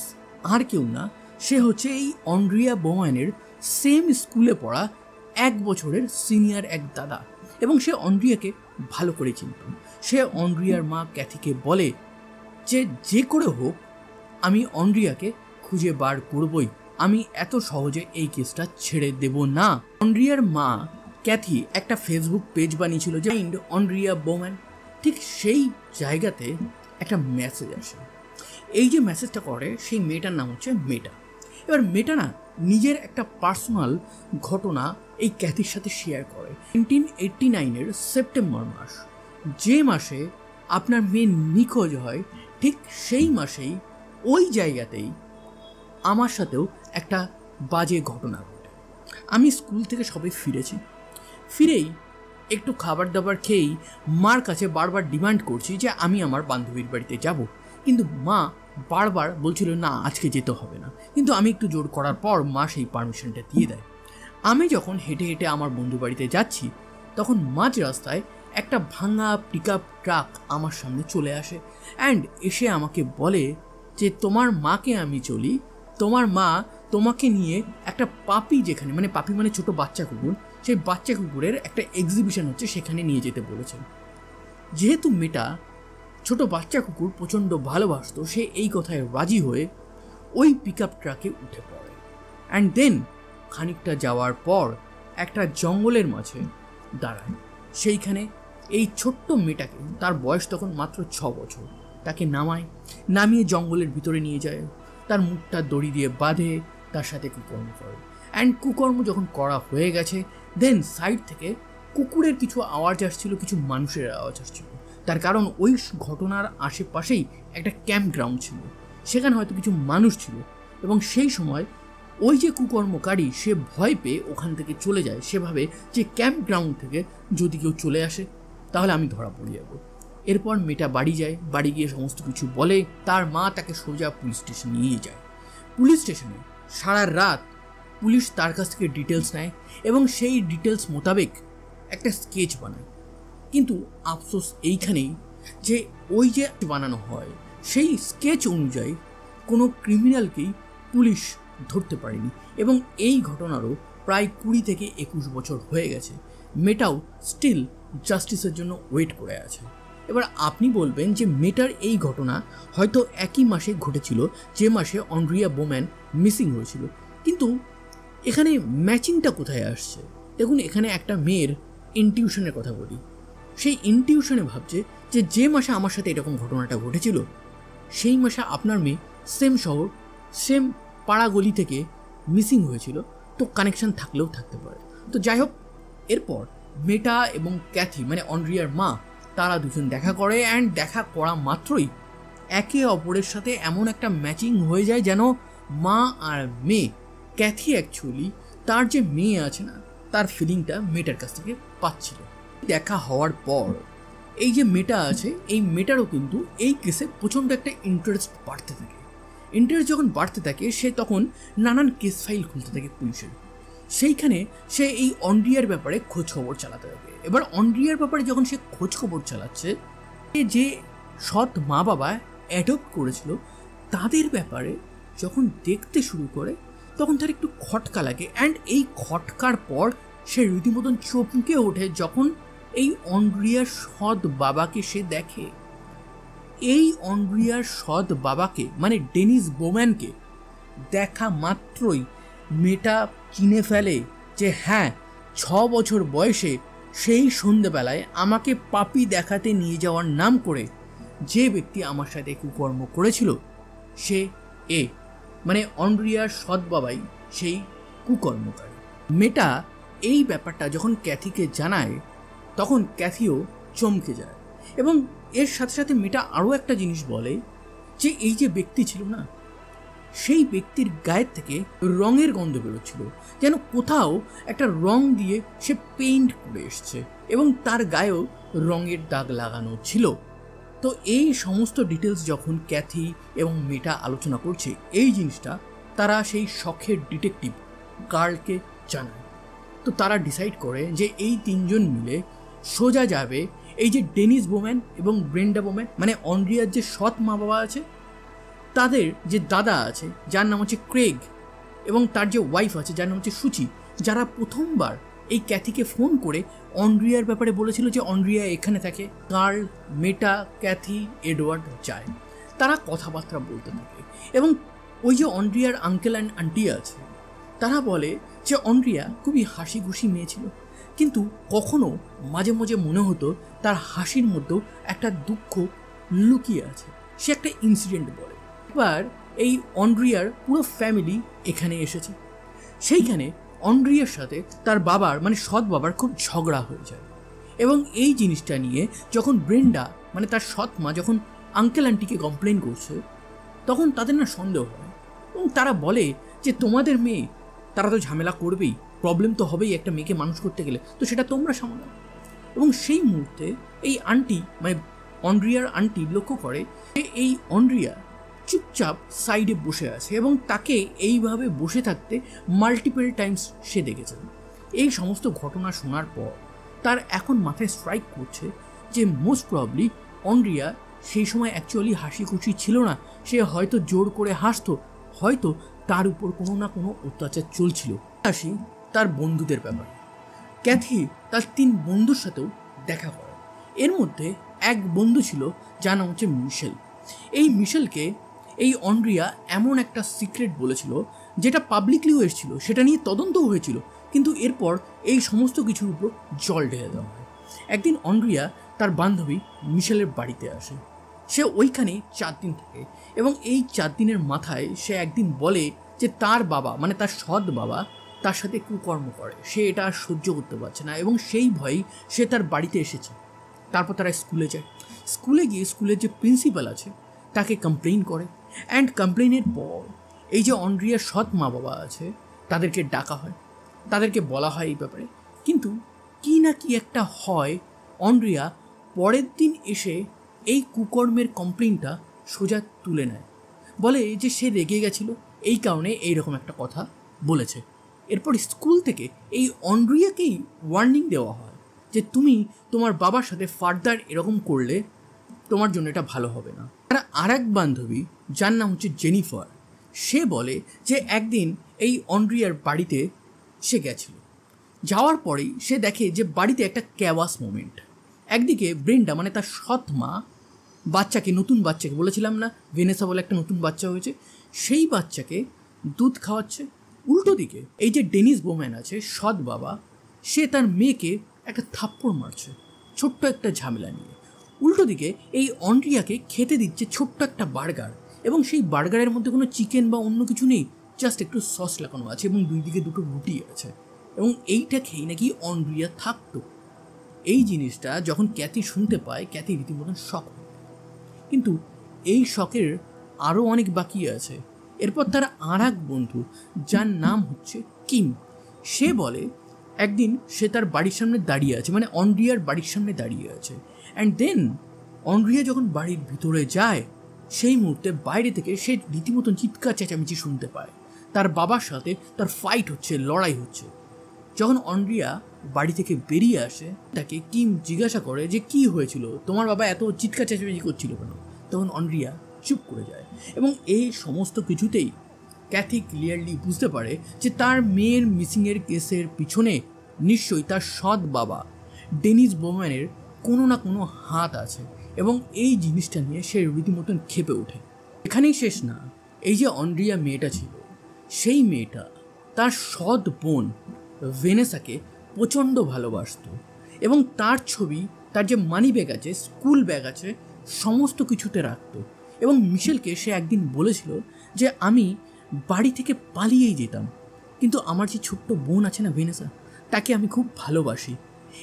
Speaker 1: আর কেউ না, সে হচ্ছে এই অন্ড্রিয়া বোম্যানের সেম স্কুলে পড়া 1 বছরের সিনিয়র এক দাদা এবং সে অন্ড্রিয়াকে ভালো করে চিনত। সে অন্ড্রিয়ার মা ক্যাথিকে বলে যে যে করে হোক আমি অন্ড্রিয়াকে খুঁজে বার করবই, আমি এত সহজে এই কেসটা ছেড়ে দেব না। অন্ড্রিয়ার মা ক্যাথি একটা ফেসবুক পেজ বানিয়েছিল যে অন্ড্রিয়া বোম্যান। ঠিক সেই জায়গাতে একটা মেসেজ আসে। এই যে মেসেজটা করে সেই মেয়েটার নাম হচ্ছে মেটা। এবার মেটা না নিজের একটা পার্সোনাল ঘটনা এই ক্যাথির সাথে শেয়ার করে। 1989-এর সেপ্টেম্বর মাস, যে মাসে আপনার মেয়ে নিখোঁজ হয়, ঠিক সেই মাসেই ওই জায়গাতেই আমার সাথেও একটা বাজে ঘটনা ঘটে। আমি স্কুল থেকে সবে ফিরেই একটু খাবার দাবার খেয়েই মার কাছে বারবার ডিমান্ড করছি যে আমি আমার বান্ধবীর বাড়িতে যাব, কিন্তু মা বারবার বলছিল না আজকে যেতে হবে না। কিন্তু আমি একটু জোর করার পর মা সেই পারমিশনটা দিয়ে দেয়। আমি যখন হেঁটে হেঁটে আমার বন্ধু বাড়িতে যাচ্ছি, তখন মাঝ রাস্তায় একটা ভাঙা পিকআপ ট্রাক আমার সামনে চলে আসে অ্যান্ড এসে আমাকে বলে যে তোমার মাকে আমি চলি, তোমার মা তোমাকে নিয়ে একটা পাপি, যেখানে মানে পাপি মানে ছোট বাচ্চা কুকুর, সেই বাচ্চা কুকুরের একটা এক্সিবিশন হচ্ছে সেখানে নিয়ে যেতে বলেছেন। যেহেতু মেয়েটা ছোট বাচ্চা কুকুর প্রচণ্ড ভালোবাসত, সে এই কথায় রাজি হয়ে ওই পিকআপ ট্রাকে উঠে পড়ে। অ্যান্ড দেন খানিকটা যাওয়ার পর একটা জঙ্গলের মাঝে দাঁড়ায়। সেইখানে এই ছোট্ট মেয়েটাকে, তার বয়স তখন মাত্র 6 বছর, তাকে নামিয়ে জঙ্গলের ভিতরে নিয়ে যায়। তার মুখটা দড়ি দিয়ে বাঁধে, তার সাথে কুকর্ম করে। অ্যান্ড কুকর্ম যখন করা হয়ে গেছে, দেন সাইড থেকে কুকুরের কিছু আওয়াজ আসছিল, কিছু মানুষের আওয়াজ আসছিল। তার কারণ ওই ঘটনার আশেপাশেই একটা ক্যাম্প গ্রাউন্ড ছিল, সেখানে হয়তো কিছু মানুষ ছিল। এবং সেই সময় ওই যে কুকর্মকারী, সে ভয় পেয়ে ওখান থেকে চলে যায়। সেভাবে যে ক্যাম্প গ্রাউন্ড থেকে যদি কেউ চলে আসে তাহলে আমি ধরা পড়ে যাব। এরপর মেয়েটা বাড়ি যায়, বাড়ি গিয়ে সমস্ত কিছু বলে। তার মা তাকে সোজা পুলিশ স্টেশনে নিয়ে যায়। পুলিশ স্টেশনে সারা রাত পুলিশ তার কাছ থেকে ডিটেলস নেয় এবং সেই ডিটেলস মোতাবেক একটা স্কেচ বানায়। কিন্তু আফসোস এইখানেই যে ওই যে বানানো হয় সেই স্কেচ অনুযায়ী কোনো ক্রিমিনালকেই পুলিশ ধরতে পারেনি। এবং এই ঘটনারও প্রায় 20 থেকে 21 বছর হয়ে গেছে। মেয়েটাও স্টিল জাস্টিসের জন্য ওয়েট করে আছে। এবার আপনি বলবেন যে মেয়েটার এই ঘটনা হয়তো একই মাসে ঘটেছিল যে মাসে অন্ড্রিয়া বোম্যান মিসিং হয়েছিল, কিন্তু এখানে ম্যাচিংটা কোথায় আসছে? দেখুন, এখানে একটা মেয়ের ইনটিউশনের কথা বলি। সেই ইনটিউশনে ভাবছে যে যে মাসে আমার সাথে এরকম ঘটনাটা ঘটেছিল সেই মাসে আপনার মেয়ে সেম শহর, সেম পাড়া গলি থেকে মিসিং হয়েছিল, তো কানেকশন থাকলেও থাকতে পারে। তো যাই হোক, এরপর মেটা এবং ক্যাথি মানে অন্ড্রিয়ার মা, তারা দুজন দেখা করে। অ্যান্ড দেখা করা মাত্রই একে অপরের সাথে এমন একটা ম্যাচিং হয়ে যায় যেন মা আর মেয়ে। ক্যাথি অ্যাকচুয়ালি তার যে মেয়ে আছে না, তার ফিলিংটা মেয়েটার কাছ থেকে পাচ্ছিল। দেখা হওয়ার পর এই যে মেয়েটা আছে, এই মেয়েটারও কিন্তু এই কেসে প্রচণ্ড একটা ইন্টারেস্ট বাড়তে থাকে। ইন্টারেস্ট যখন বাড়তে থাকে, সে তখন নানান কেস ফাইল খুলতে থাকে পুলিশের। সেইখানে সে এই অন্ড্রিয়ার ব্যাপারে খোঁজ খবর চালাতে থাকে। এবার অন্ড্রিয়ার ব্যাপারে যখন সে খোঁজ খবর চালাচ্ছে, যে সৎ মা বাবা অ্যাডপ্ট করেছিল তাদের ব্যাপারে যখন দেখতে শুরু করে, তখন তার একটু খটকা লাগে। অ্যান্ড এই খটকার পর সে রীতিমতন চমকে ওঠে যখন এই অন্ড্রিয়ার সৎ বাবাকে সে দেখে। এই অন্ড্রিয়ার সৎ বাবাকে মানে ডেনিস বোম্যানকে দেখা মাত্রই মেয়েটা চিনে ফেলে যে হ্যাঁ, 6 বছর বয়সে সেই সন্ধ্যেবেলায় আমাকে পাপি দেখাতে নিয়ে যাওয়ার নাম করে যে ব্যক্তি আমার সাথে কুকর্ম করেছিল সে মানে অন্ড্রিয়ার সৎ বাবাই সেই কুকর্মকারী। মেয়েটা এই ব্যাপারটা যখন ক্যাথিকে জানায়, তখন ক্যাথিও চমকে যায়। এবং এর সাথে সাথে মেয়েটা আরও একটা জিনিস বলে যে এই যে ব্যক্তি ছিল না, সেই ব্যক্তির গায়ের থেকে রঙের গন্ধ বেরোচ্ছিল, যেন কোথাও একটা রং দিয়ে সে পেইন্ট করে এসছে এবং তার গায়েও রঙের দাগ লাগানো ছিল। তো এই সমস্ত ডিটেলস যখন ক্যাথি এবং মেয়েটা আলোচনা করছে, এই জিনিসটা তারা সেই শখের ডিটেকটিভ কার্লকে জানায়। তো তারা ডিসাইড করে যে এই 3 জন মিলে সোজা যাবে এই যে ডেনিস বোম্যান এবং ব্রেন্ডা বোম্যান মানে অন্ড্রিয়ার যে সৎ মা বাবা আছে, তাদের যে দাদা আছে যার নাম হচ্ছে ক্রেগ, এবং তার যে ওয়াইফ আছে যার নাম হচ্ছে সুচি, যারা প্রথমবার এই ক্যাথিকে ফোন করে অন্ড্রিয়ার ব্যাপারে বলেছিল যে অন্ড্রিয়া এখানে থাকে। কার্ল, মেটা, ক্যাথি, এডওয়ার্ড যায়। তারা কথাবার্তা বলতে থাকে এবং ওই যে অন্ড্রিয়ার আঙ্কেল অ্যান্ড আন্টি আছে, তারা বলে যে অন্ড্রিয়া খুবই হাসি খুশি মেয়ে ছিল, কিন্তু কখনো মাঝে মাঝে মনে হতো তার হাসির মধ্যেও একটা দুঃখ লুকিয়ে আছে। সে একটা ইনসিডেন্ট বলে। এবার এই অন্ড্রিয়ার পুরো ফ্যামিলি এখানে এসেছে। সেইখানে অন্ড্রিয়ার সাথে তার বাবার মানে সৎ বাবার খুব ঝগড়া হয়ে যায়, এবং এই জিনিসটা নিয়ে যখন ব্রেন্ডা মানে তার সৎ মা যখন আঙ্কেল আন্টিকে কমপ্লেন করছে, তখন তাদের না সন্দেহ হয় এবং তারা বলে যে তোমাদের মেয়ে, তারা তো ঝামেলা করবেই, প্রবলেম তো হবেই একটা মেয়েকে মানুষ করতে গেলে, তো সেটা তোমরা সামলাও। এবং সেই মুহূর্তে এই আন্টি মানে অন্ড্রিয়ার আন্টি লক্ষ্য করে যে এই অন্ড্রিয়া চুপচাপ সাইডে বসে আছে এবং তাকে এইভাবে বসে থাকতে মাল্টিপল টাইমস সে দেখেছে। এই সমস্ত ঘটনা শোনার পর তার এখন মাথায় স্ট্রাইক করছে যে মোস্ট প্রবাবলি অন্ড্রিয়া সেই সময় অ্যাকচুয়ালি হাসি খুশি ছিল না, সে হয়তো জোর করে হাসতো, হয়তো তার উপর কোনো না কোনো অত্যাচার চলছিল। আসি তার বন্ধুদের ব্যাপারে। ক্যাথি তার 3 বন্ধুর সাথেও দেখা করে। এর মধ্যে এক বন্ধু ছিল যার নাম হচ্ছে মিশেল। এই মিশেলকে এই অন্ড্রিয়া এমন একটা সিক্রেট বলেছিল যেটা পাবলিকলিও এসেছিল, সেটা নিয়ে তদন্তও হয়েছিল, কিন্তু এরপর এই সমস্ত কিছুর উপর জল ঢেলে দেওয়া হয়। একদিন অন্ড্রিয়া তার বান্ধবী মিশেলের বাড়িতে আসে। সে ওইখানে 4 দিন থাকে এবং এই 4 দিনের মাথায় সে একদিন বলে যে তার বাবা মানে তার সৎ বাবা তার সাথে কুকর্ম করে, সে এটা আর সহ্য করতে পারছে না এবং সেই ভয়েই সে তার বাড়িতে এসেছে। তারপর তারা স্কুলে যায়। স্কুলে গিয়ে স্কুলের যে প্রিন্সিপাল আছে তাকে কমপ্লেইন করে, অ্যান্ড কমপ্লেইনের পর এই যে অন্ড্রিয়ার সৎ মা বাবা আছে তাদেরকে ডাকা হয়, তাদেরকে বলা হয় এই ব্যাপারে। কিন্তু কি না কি একটা হয়, অন্ড্রিয়া পরের দিন এসে এই কুকর্মের কমপ্লেইনটা সোজা তুলে নেয়, বলে যে সে রেগে গেছিল, এই কারণে এইরকম একটা কথা বলেছে। এরপর স্কুল থেকে এই অন্ড্রিয়াকেই ওয়ার্নিং দেওয়া হয় যে তুমি তোমার বাবার সাথে ফার্দার এরকম করলে তোমার জন্য এটা ভালো হবে না। আর এক বান্ধবী যার নাম হচ্ছে জেনিফার, সে বলে যে একদিন এই অন্ড্রিয়ার বাড়িতে সে গেছিল, যাওয়ার পরেই সে দেখে যে বাড়িতে একটা ক্যাওয়াস মোমেন্ট। একদিকে ব্রেন্ডা মানে তার সৎ মা নতুন বাচ্চাকে বলেছিলাম না ভেনেসা বলে একটা নতুন বাচ্চা হয়েছে, সেই বাচ্চাকে দুধ খাওয়াচ্ছে। উল্টো দিকে এই যে ডেনিস বোম্যান আছে সৎ বাবা, সে তার মেয়েকে একটা থাপ্পড় মারছে ছোট্ট একটা ঝামেলা নিয়ে। উল্টো দিকে এই অন্ড্রিয়াকে খেতে দিচ্ছে ছোট্ট একটা বার্গার, এবং সেই বার্গারের মধ্যে কোনো চিকেন বা অন্য কিছু নেই, জাস্ট একটু সস লাগানো আছে এবং 2 দিকে 2টো রুটি আছে, এবং এইটা খেয়ে নাকি অন্ড্রিয়া থাকতো। এই জিনিসটা যখন ক্যাথি শুনতে পায়, ক্যাথি রীতিমতন শক হয়। কিন্তু এই শকের আরও অনেক বাকি আছে। এরপর তার আর এক বন্ধু যার নাম হচ্ছে কিম, সে বলে একদিন সে তার বাড়ির সামনে দাঁড়িয়ে আছে, মানে অন্ড্রিয়ার বাড়ির সামনে দাঁড়িয়ে আছে, অ্যান্ড দেন অন্ড্রিয়া যখন বাড়ির ভিতরে যায় সেই মুহূর্তে বাইরে থেকে সে রীতিমতন চিৎকার চেঁচামেচি শুনতে পায়, তার বাবার সাথে তার ফাইট হচ্ছে, লড়াই হচ্ছে। যখন অন্ড্রিয়া বাড়ি থেকে বেরিয়ে আসে তাকে কিম জিজ্ঞাসা করে যে কি হয়েছিল, তোমার বাবা এত চিৎকার চেঁচামেচি করছিল কেন? তখন অন্ড্রিয়া চুপ করে যায়, এবং এই সমস্ত কিছুতেই ক্যাথি ক্লিয়ারলি বুঝতে পারে যে তার মেয়ের মিসিংয়ের কেসের পিছনে নিশ্চয়ই তার সৎ বাবা ডেনিস বোম্যানের কোনো না কোনো হাত আছে, এবং এই জিনিসটা নিয়ে সে রীতিমতন ক্ষেপে ওঠে। এখানেই শেষ না, এই যে অন্ড্রিয়া মেয়েটা ছিল, সেই মেয়েটা তার সৎ বোন ভেনেসাকে প্রচণ্ড ভালোবাসত, এবং তার ছবি, তার যে মানি ব্যাগ আছে, স্কুল ব্যাগ আছে, সমস্ত কিছুতে রাখত। এবং মিশেলকে সে একদিন বলেছিল যে আমি বাড়ি থেকে পালিয়েই যেতাম, কিন্তু আমার যে ছোট্ট বোন আছে না ভেনেসা, তাকে আমি খুব ভালোবাসি,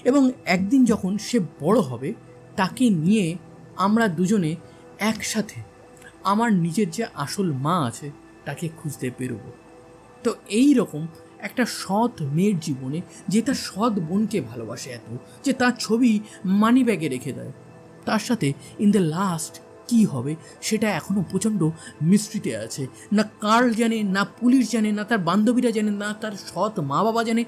Speaker 1: এবং একদিন যখন সে বড় হবে তাকে নিয়ে আমরা দুজনে একসাথে আমার নিজের যে আসল মা আছে তাকে খুঁজতে বেরোবো। তো এই রকম একটা সৎ মেয়ের জীবনে যে তার সৎ বোনকে ভালোবাসে এত যে তার ছবি মানি ব্যাগে রেখে দেয়, তার সাথে ইন দ্য লাস্ট কী হবে সেটা এখনও প্রচণ্ড মিস্ট্রিতে আছে। না কার্ল জানে, না পুলিশ জানে, না তার বান্ধবীরা জানে, না তার সৎ মা বাবা জানে,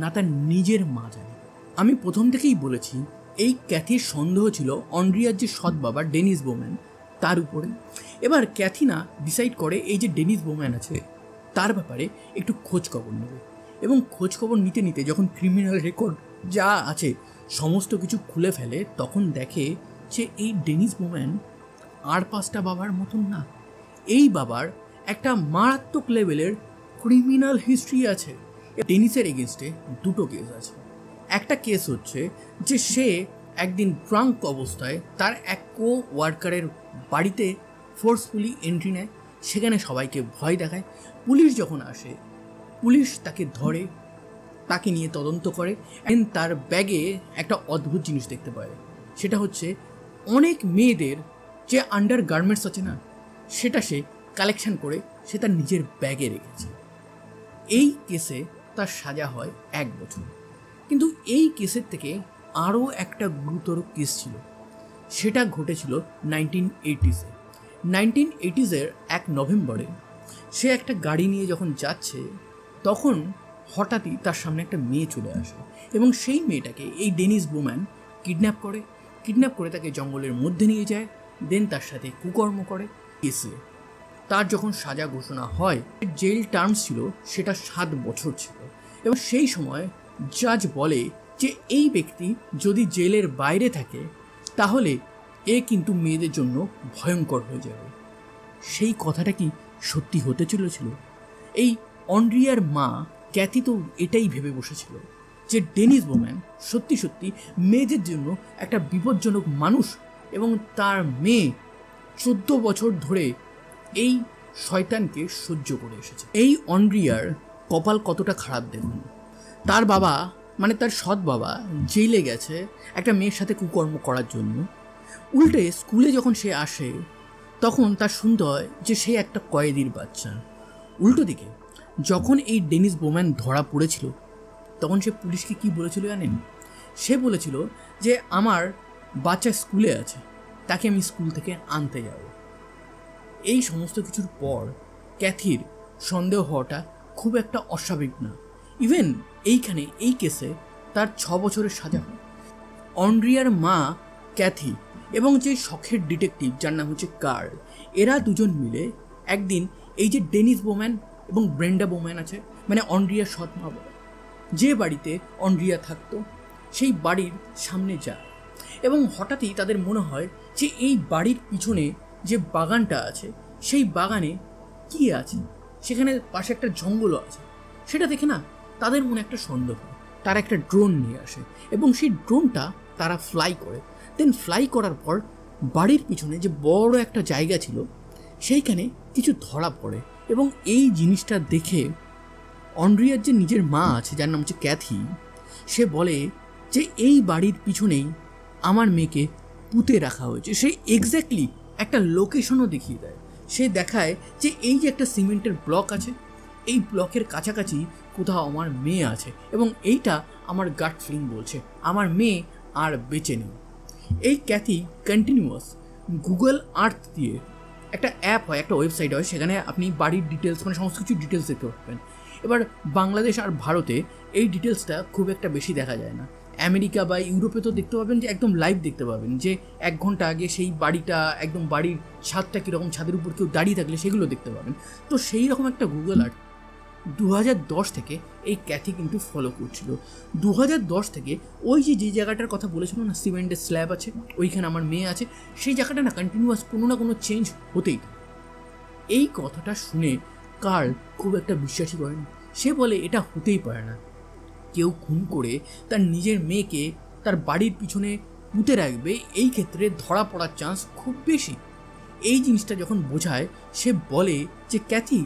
Speaker 1: না তার নিজের মা জানে। আমি প্রথম থেকেই বলেছি এই ক্যাথির সন্দেহ ছিল অন্ড্রিয়ার যে সৎ বাবা ডেনিস বোম্যান তার উপরে। এবার ক্যাথিনা ডিসাইড করে এই যে ডেনিস বোম্যান আছে তার ব্যাপারে একটু খোঁজ খবর নেবে, এবং খোঁজ খবর নিতে নিতে যখন ক্রিমিনাল রেকর্ড যা আছে সমস্ত কিছু খুলে ফেলে, তখন দেখে যে এই ডেনিস বোম্যান আর 5টা বাবার মতন না, এই বাবার একটা মারাত্মক লেভেলের ক্রিমিনাল হিস্ট্রি আছে। ডেনিসের এগেনস্টে দুটো কেস আছে। একটা কেস হচ্ছে যে সে একদিন ড্রাঙ্ক অবস্থায় তার এক কো ওয়ার্কারের বাড়িতে ফোর্সফুলি এন্ট্রি নেয়, সেখানে সবাইকে ভয় দেখায়। পুলিশ যখন আসে, পুলিশ তাকে ধরে, তাকে নিয়ে তদন্ত করে। তার ব্যাগে একটা অদ্ভুত জিনিস দেখতে পায়, সেটা হচ্ছে অনেক মেয়েদের যে আন্ডার গার্মেন্টস আছে না, সেটা সে কালেকশন করে সে তার নিজের ব্যাগে রেখেছে। এই কেসে তার সাজা হয় 1 বছর। কিন্তু এই কেসের থেকে আরও একটা গুরুতর কেস ছিল, সেটা ঘটেছিল 1980s-এ। 1980s-এর 1 নভেম্বরে সে একটা গাড়ি নিয়ে যখন যাচ্ছে, তখন হঠাৎই তার সামনে একটা মেয়ে চলে আসে এবং সেই মেয়েটাকে এই ডেনিস বোম্যান কিডন্যাপ করে তাকে জঙ্গলের মধ্যে নিয়ে যায়, দেন তার সাথে কুকর্ম করে। কেসে তার যখন সাজা ঘোষণা হয়, জেল টার্মস ছিল সেটা 7 বছর ছিল। এবং সেই সময় জাজ বলে যে এই ব্যক্তি যদি জেলের বাইরে থাকে তাহলে এ কিন্তু মেয়েদের জন্য ভয়ঙ্কর হয়ে যাবে। সেই কথাটা কি সত্যি হতে চলেছিল? এই অন্ড্রিয়ার মা ক্যাথি তো এটাই ভেবে বসেছিল যে ডেনিস বোম্যান সত্যি সত্যি মেয়েদের জন্য একটা বিপজ্জনক মানুষ, এবং তার মেয়ে 14 বছর ধরে এই শয়তানকে সহ্য করে এসেছে। এই অন্ড্রিয়ার কপাল কতটা খারাপ দেখুন। তার বাবা, মানে তার সৎ বাবা, জেলে গেছে একটা মেয়ের সাথে কুকর্ম করার জন্য। উল্টে স্কুলে যখন সে আসে তখন তার শুনতে হয় যে সে একটা কয়েদির বাচ্চা। উল্টো দিকে যখন এই ডেনিস বোম্যান ধরা পড়েছিল তখন সে পুলিশকে কি বলেছিল জানেন? সে বলেছিল যে আমার বাচ্চা স্কুলে আছে, তাকে আমি স্কুল থেকে আনতে যাব। এই সমস্ত কিছুর পর ক্যাথির সন্দেহ হওয়াটা খুব একটা অস্বাভাবিক না। ইভেন এইখানে এই কেসে তার 6 বছরের সাজা হয়। অন্ড্রিয়ার মা ক্যাথি এবং যে শখের ডিটেকটিভ যার নাম হচ্ছে কার্ল, এরা দুজন মিলে একদিন এই যে ডেনিস বোম্যান এবং ব্রেন্ডা বোম্যান আছে, মানে অন্ড্রিয়ার সৎ মা বাবা, যে বাড়িতে অন্ড্রিয়া থাকতো সেই বাড়ির সামনে যায় এবং হঠাৎই তাদের মনে হয় যে এই বাড়ির পিছনে যে বাগানটা আছে সেই বাগানে কি আছে, সেখানে পাশে একটা জঙ্গলও আছে। সেটা দেখে না তাদের মনে একটা সন্দেহ। তারা একটা ড্রোন নিয়ে আসে এবং সেই ড্রোনটা তারা ফ্লাই করে। দেন ফ্লাই করার পর বাড়ির পিছনে যে বড় একটা জায়গা ছিল সেইখানে কিছু ধরা পড়ে। এবং এই জিনিসটা দেখে অন্ড্রিয়ার যে নিজের মা আছে যার নাম হচ্ছে ক্যাথি, সে বলে যে এই বাড়ির পিছনেই আমার মেয়েকে পুঁতে রাখা হয়েছে। সে এক্স্যাক্টলি একটা লোকেশনও দেখিয়ে দেয়। সে দেখায় যে এই যে একটা সিমেন্টের ব্লক আছে, এই ব্লকের কাছাকাছি কোথাও আমার মেয়ে আছে এবং এইটা আমার গাট ফিলিং বলছে আমার মেয়ে আর বেঁচে নেই। এই ক্যাথি কন্টিনিউয়াস গুগল আর্থ দিয়ে একটা অ্যাপ হয়, একটা ওয়েবসাইট হয়, সেখানে আপনি বাড়ির ডিটেলস, মানে সমস্ত কিছু ডিটেলস দেখতে পাবেন। এবার বাংলাদেশ আর ভারতে এই ডিটেলসটা খুব একটা বেশি দেখা যায় না। আমেরিকা বা ইউরোপে তো দেখতে পাবেন যে একদম লাইভ দেখতে পাবেন, যে 1 ঘন্টা আগে সেই বাড়িটা, একদম বাড়ির ছাদটা কীরকম, ছাদের উপর কেউ দাঁড়িয়ে থাকলে সেগুলো দেখতে পাবেন। তো সেই রকম একটা গুগল আর্থ 2010 থেকে এই ক্যাথি কিন্তু ফলো করছিল। 2010 থেকে ওই যে জায়গাটার কথা বলেছিল না, সিমেন্টের স্ল্যাব আছে, ওইখানে আমার মেয়ে আছে, সেই জায়গাটা না কন্টিনিউয়াস কোনো না কোনো চেঞ্জ হতেই থাকে। এই কথাটা শুনে কার্ল খুব একটা বিশ্বাসই করেন। সে বলে এটা হতেই পারে না, কেউ খুন করে তার নিজের মেয়েকে তার বাড়ির পিছনে পুঁতে রাখবে, এই ক্ষেত্রে ধরা পড়ার চান্স খুব বেশি। এই জিনিসটা যখন বোঝায়, সে বলে যে ক্যাথি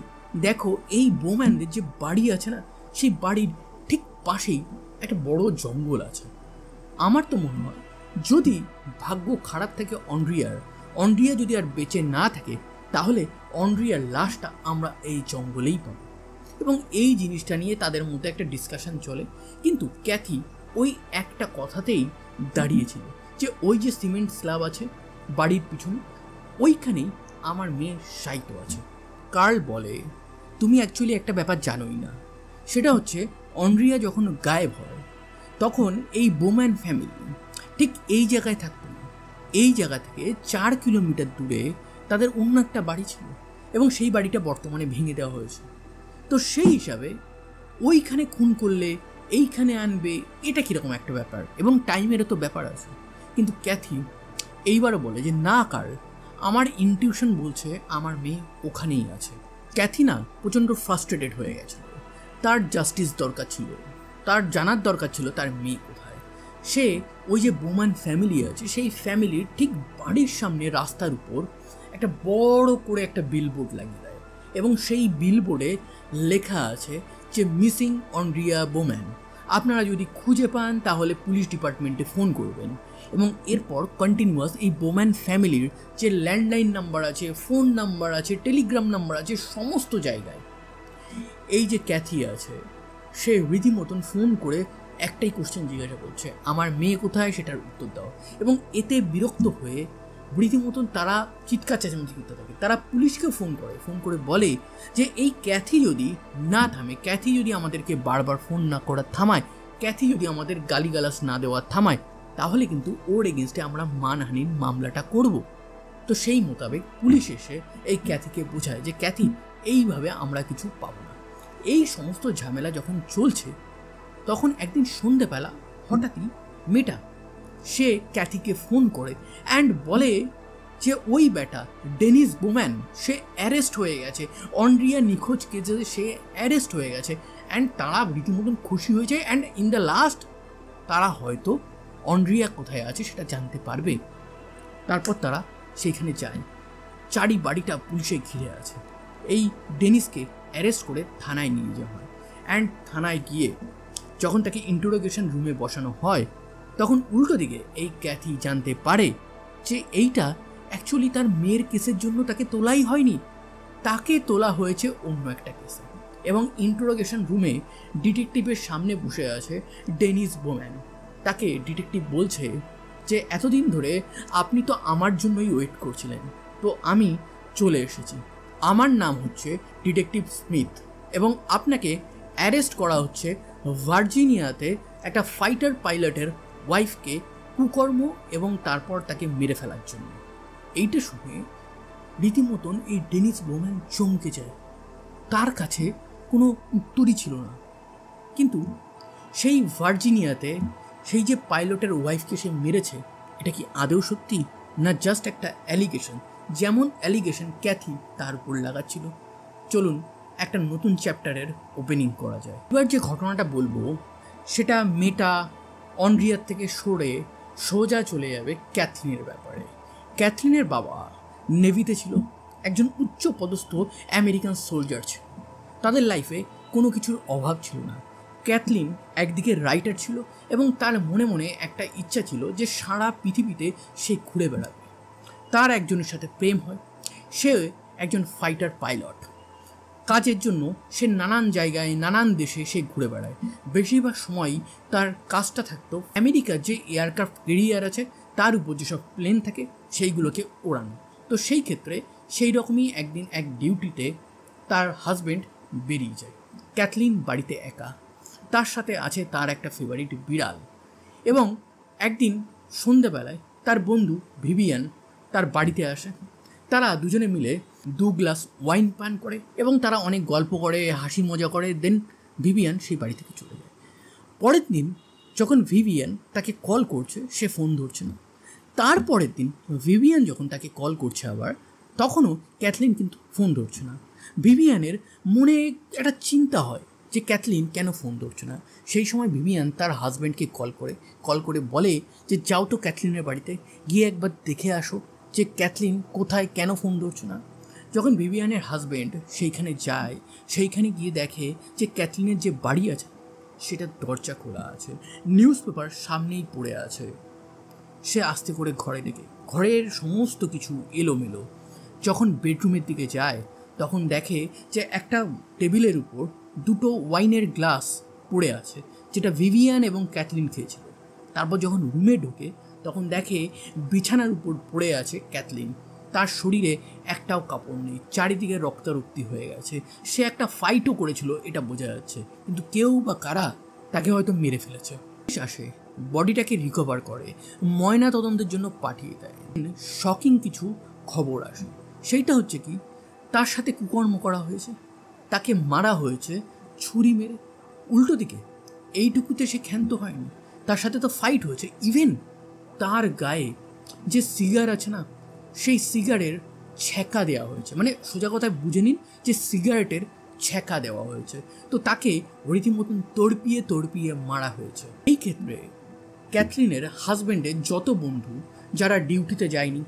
Speaker 1: দেখো, এই বোম্যানদের যে বাড়ি আছে না, সেই বাড়ির ঠিক পাশেই একটা বড় জঙ্গল আছে। আমার তো মনে হয় যদি ভাগ্য খারাপ থাকে অন্ড্রিয়া যদি আর বেঁচে না থাকে, তাহলে অন্ড্রিয়ার লাশটা আমরা এই জঙ্গলেই পাবো। এবং এই জিনিসটা নিয়ে তাদের মধ্যে একটা ডিসকাশন চলে। কিন্তু ক্যাথি ওই একটা কথাতেই দাঁড়িয়েছিল যে ওই যে সিমেন্ট স্ল্যাব আছে বাড়ির পিছনে, ওইখানেই আমার মেয়ের সাইতো আছে। কার্ল বলে তুমি অ্যাকচুয়ালি একটা ব্যাপার জানোই না, সেটা হচ্ছে অন্ড্রিয়া যখন গায়েব হয় তখন এই বোম্যান ফ্যামিলি ঠিক এই জায়গায় থাকতো না। এই জায়গা থেকে 4 কিলোমিটার দূরে তাদের অন্য একটা বাড়ি ছিল এবং সেই বাড়িটা বর্তমানে ভেঙে দেওয়া হয়েছে। তো সেই হিসাবে ওইখানে খুন করলে এইখানে আনবে, এটা কীরকম একটা ব্যাপার, এবং টাইমেরও তো ব্যাপার আছে। কিন্তু ক্যাথি এইবারও বলে যে না কার্ল, আমার ইনটিউশন বলছে আমার মেয়ে ওখানেই আছে। ক্যাথি না প্রচণ্ড ফ্রাস্ট্রেটেড হয়ে গেছিল। তার জাস্টিস দরকার ছিল, তার জানার দরকার ছিল তার মেয়ে কোথায়। সে ওই যে বোম্যান ফ্যামিলি আছে সেই ফ্যামিলির ঠিক বাড়ির সামনে রাস্তার উপর একটা বড় করে একটা বিলবোর্ড লাগিয়ে দেয় এবং সেই বিলবোর্ডে লেখা আছে যে মিসিং অন্ড্রিয়া বোম্যান। আপনারা যদি খুঁজে পান তাহলে পুলিশ ডিপার্টমেন্টে ফোন করবেন। এবং এরপর কন্টিনিউয়াস এই বোম্যান ফ্যামিলির যে ল্যান্ডলাইন নাম্বার আছে, ফোন নাম্বার আছে, টেলিগ্রাম নাম্বার আছে, সমস্ত জায়গায় এই যে ক্যাথি আছে সে রীতিমতন ফোন করে একটাই কোশ্চেন জিজ্ঞাসা করছে, আমার মেয়ে কোথায় সেটার উত্তর দাও। এবং এতে বিরক্ত হয়ে রীতিমতন তারা চিৎকার চেঁচামেচি করতে থাকে। তারা পুলিশকে ফোন করে বলে যে এই ক্যাথি যদি না থামে, ক্যাথি যদি আমাদেরকে বারবার ফোন না করা থামায়, ক্যাথি যদি আমাদের গালিগালাজ না দেওয়া থামায়, তাহলে কিন্তু ওর এগেনস্টে আমরা মানহানির মামলাটা করব। তো সেই মোতাবেক পুলিশ এসে এই ক্যাথিকে বোঝায় যে ক্যাথি এইভাবে আমরা কিছু পাবো না। এই সমস্ত ঝামেলা যখন চলছে তখন একদিন সন্ধেবেলা হঠাৎই মেয়েটা সে ক্যাথিকে ফোন করে অ্যান্ড বলে যে ওই বেটা ডেনিস বোম্যান সে অ্যারেস্ট হয়ে গেছে, অন্ড্রিয়া নিখোঁজ কেসে সে অ্যারেস্ট হয়ে গেছে। অ্যান্ড তারা রীতিমতন খুশি হয়েছে অ্যান্ড ইন দ্য লাস্ট তারা হয়তো অন্ড্রিয়া কোথায় আছে সেটা জানতে পারবে। তারপর তারা সেখানে যায়। চারি বাড়িটা পুলিশে ঘিরে আছে। এই ডেনিসকে অ্যারেস্ট করে থানায় নিয়ে যাওয়া হয়। অ্যান্ড থানায় গিয়ে যখন তাকে ইন্টারোগেশন রুমে বসানো হয় তখন উল্টো দিকে এই ক্যাথি জানতে পারে যে এইটা অ্যাকচুয়ালি তার মেয়ের কেসের জন্য তাকে তোলাই হয়নি, তাকে তোলা হয়েছে অন্য একটা কেসে। এবং ইন্টারোগেশন রুমে ডিটেকটিভের সামনে বসে আছে ডেনিস বোম্যান। তাকে ডিটেকটিভ বলছে যে এতদিন ধরে আপনি তো আমার জন্যই ওয়েট করছিলেন, তো আমি চলে এসেছি। আমার নাম হচ্ছে ডিটেকটিভ স্মিথ এবং আপনাকে অ্যারেস্ট করা হচ্ছে ভার্জিনিয়াতে একটা ফাইটার পাইলটের ওয়াইফকে কুকর্ম এবং তারপর তাকে মেরে ফেলার জন্য। এইটা শুনে রীতিমতন এই ডেনিস বোম্যান চমকে যায়। তার কাছে কোনো উত্তরই ছিল না। কিন্তু সেই ভার্জিনিয়াতে সেই যে পাইলটের ওয়াইফকে সে মেরেছে এটা কি আদৌ সত্যি, না জাস্ট একটা অ্যালিগেশন, যেমন অ্যালিগেশন ক্যাথি তার উপর লাগাচ্ছিল? চলুন একটা নতুন চ্যাপ্টারের ওপেনিং করা যায়। এবার যে ঘটনাটা বলবো সেটা মেটা অন্ড্রিয়ার থেকে সরে সোজা চলে যাবে ক্যাথলিনের ব্যাপারে। ক্যাথলিনের বাবা নেভিতে ছিল, একজন উচ্চ পদস্থ আমেরিকান সোলজার ছিল। তাদের লাইফে কোনো কিছুর অভাব ছিল না। ক্যাথলিন একদিকে রাইটার ছিল এবং তার মনে মনে একটা ইচ্ছা ছিল যে সারা পৃথিবীতে সে ঘুরে বেড়াবে। তার একজনের সাথে প্রেম হয়, সে একজন ফাইটার পাইলট। কাজের জন্য সে নানান জায়গায় নানান দেশে সে ঘুরে বেড়ায়। বেশিরভাগ সময়ই তার কাজটা থাকতো আমেরিকার যে এয়ারক্রাফট ক্যারিয়ার আছে তার উপর যেসব প্লেন থাকে সেইগুলোকে ওড়ানো। তো সেই ক্ষেত্রে সেই রকমই একদিন এক ডিউটিতে তার হাজব্যান্ড বেরিয়ে যায়। ক্যাথলিন বাড়িতে একা, তার সাথে আছে তার একটা ফেভারিট বিড়াল। এবং একদিন সন্ধ্যেবেলায় তার বন্ধু ভিভিয়ান তার বাড়িতে আসে। তারা দুজনে মিলে 2 গ্লাস ওয়াইন পান করে এবং তারা অনেক গল্প করে, হাসি মজা করে। দেন ভিভিয়ান সেই বাড়ি থেকে চলে যায়। পরের দিন যখন ভিভিয়ান তাকে কল করছে সে ফোন ধরছে না। তারপরের দিন ভিভিয়ান যখন তাকে কল করছে আবার, তখনও ক্যাথলিন কিন্তু ফোন ধরছে না। ভিভিয়ানের মনে একটা চিন্তা হয় যে ক্যাথলিন কেন ফোন ধরছে না। সেই সময় ভিভিয়ান তার হাজব্যান্ডকে কল করে বলে যে যাও তো ক্যাথলিনের বাড়িতে গিয়ে একবার দেখে আসো যে ক্যাথলিন কোথায়, কেন ফোন ধরছে না। যখন ভিভিয়ানের হাজব্যান্ড সেইখানে যায়, সেইখানে গিয়ে দেখে যে ক্যাথলিনের যে বাড়ি আছে সেটার দরজা খোলা আছে, নিউজ পেপার সামনেই পড়ে আছে। সে আস্তে করে ঘরে দেখে ঘরের সমস্ত কিছু এলোমেলো। যখন বেডরুমের দিকে যায় তখন দেখে যে একটা টেবিলের উপর 2টো ওয়াইনের গ্লাস পড়ে আছে যেটা ভিভিয়ান এবং ক্যাথলিন খেয়েছিল। তারপর যখন রুমে ঢোকে তখন দেখে বিছানার উপর পড়ে আছে ক্যাথলিন। তার শরীরে একটাও কাপড় নেই, চারিদিকে রক্তারক্তি হয়ে গেছে। সে একটা ফাইটও করেছিল এটা বোঝা যাচ্ছে, কিন্তু কেউ বা কারা তাকে হয়তো মেরে ফেলেছে। আসে বডিটাকে রিকভার করে, ময়না তদন্তের জন্য পাঠিয়ে দেয়। শকিং কিছু খবর আসে, সেইটা হচ্ছে কি তার সাথে কুকর্ম করা হয়েছে, তাকে মারা হয়েছে ছুরি মেরে। উল্টো দিকে এইটুকুতে সে ক্ষান্ত হয়নি, তার সাথে তো ফাইট হয়েছে। ইভেন তার গায়ে যে সিগার আছে না, সেই সিগারের ছ্যাঁকা দেওয়া হয়েছে, মানে সোজা কথায় বুঝে নিন যে সিগারেটের ছ্যাঁকা দেওয়া হয়েছে। তো তাকে রীতিমতন তড়পিয়ে মারা হয়েছে। এই ক্ষেত্রে ক্যাথরিনের হাজব্যান্ডের যত বন্ধু যারা ডিউটিতে যায়নি,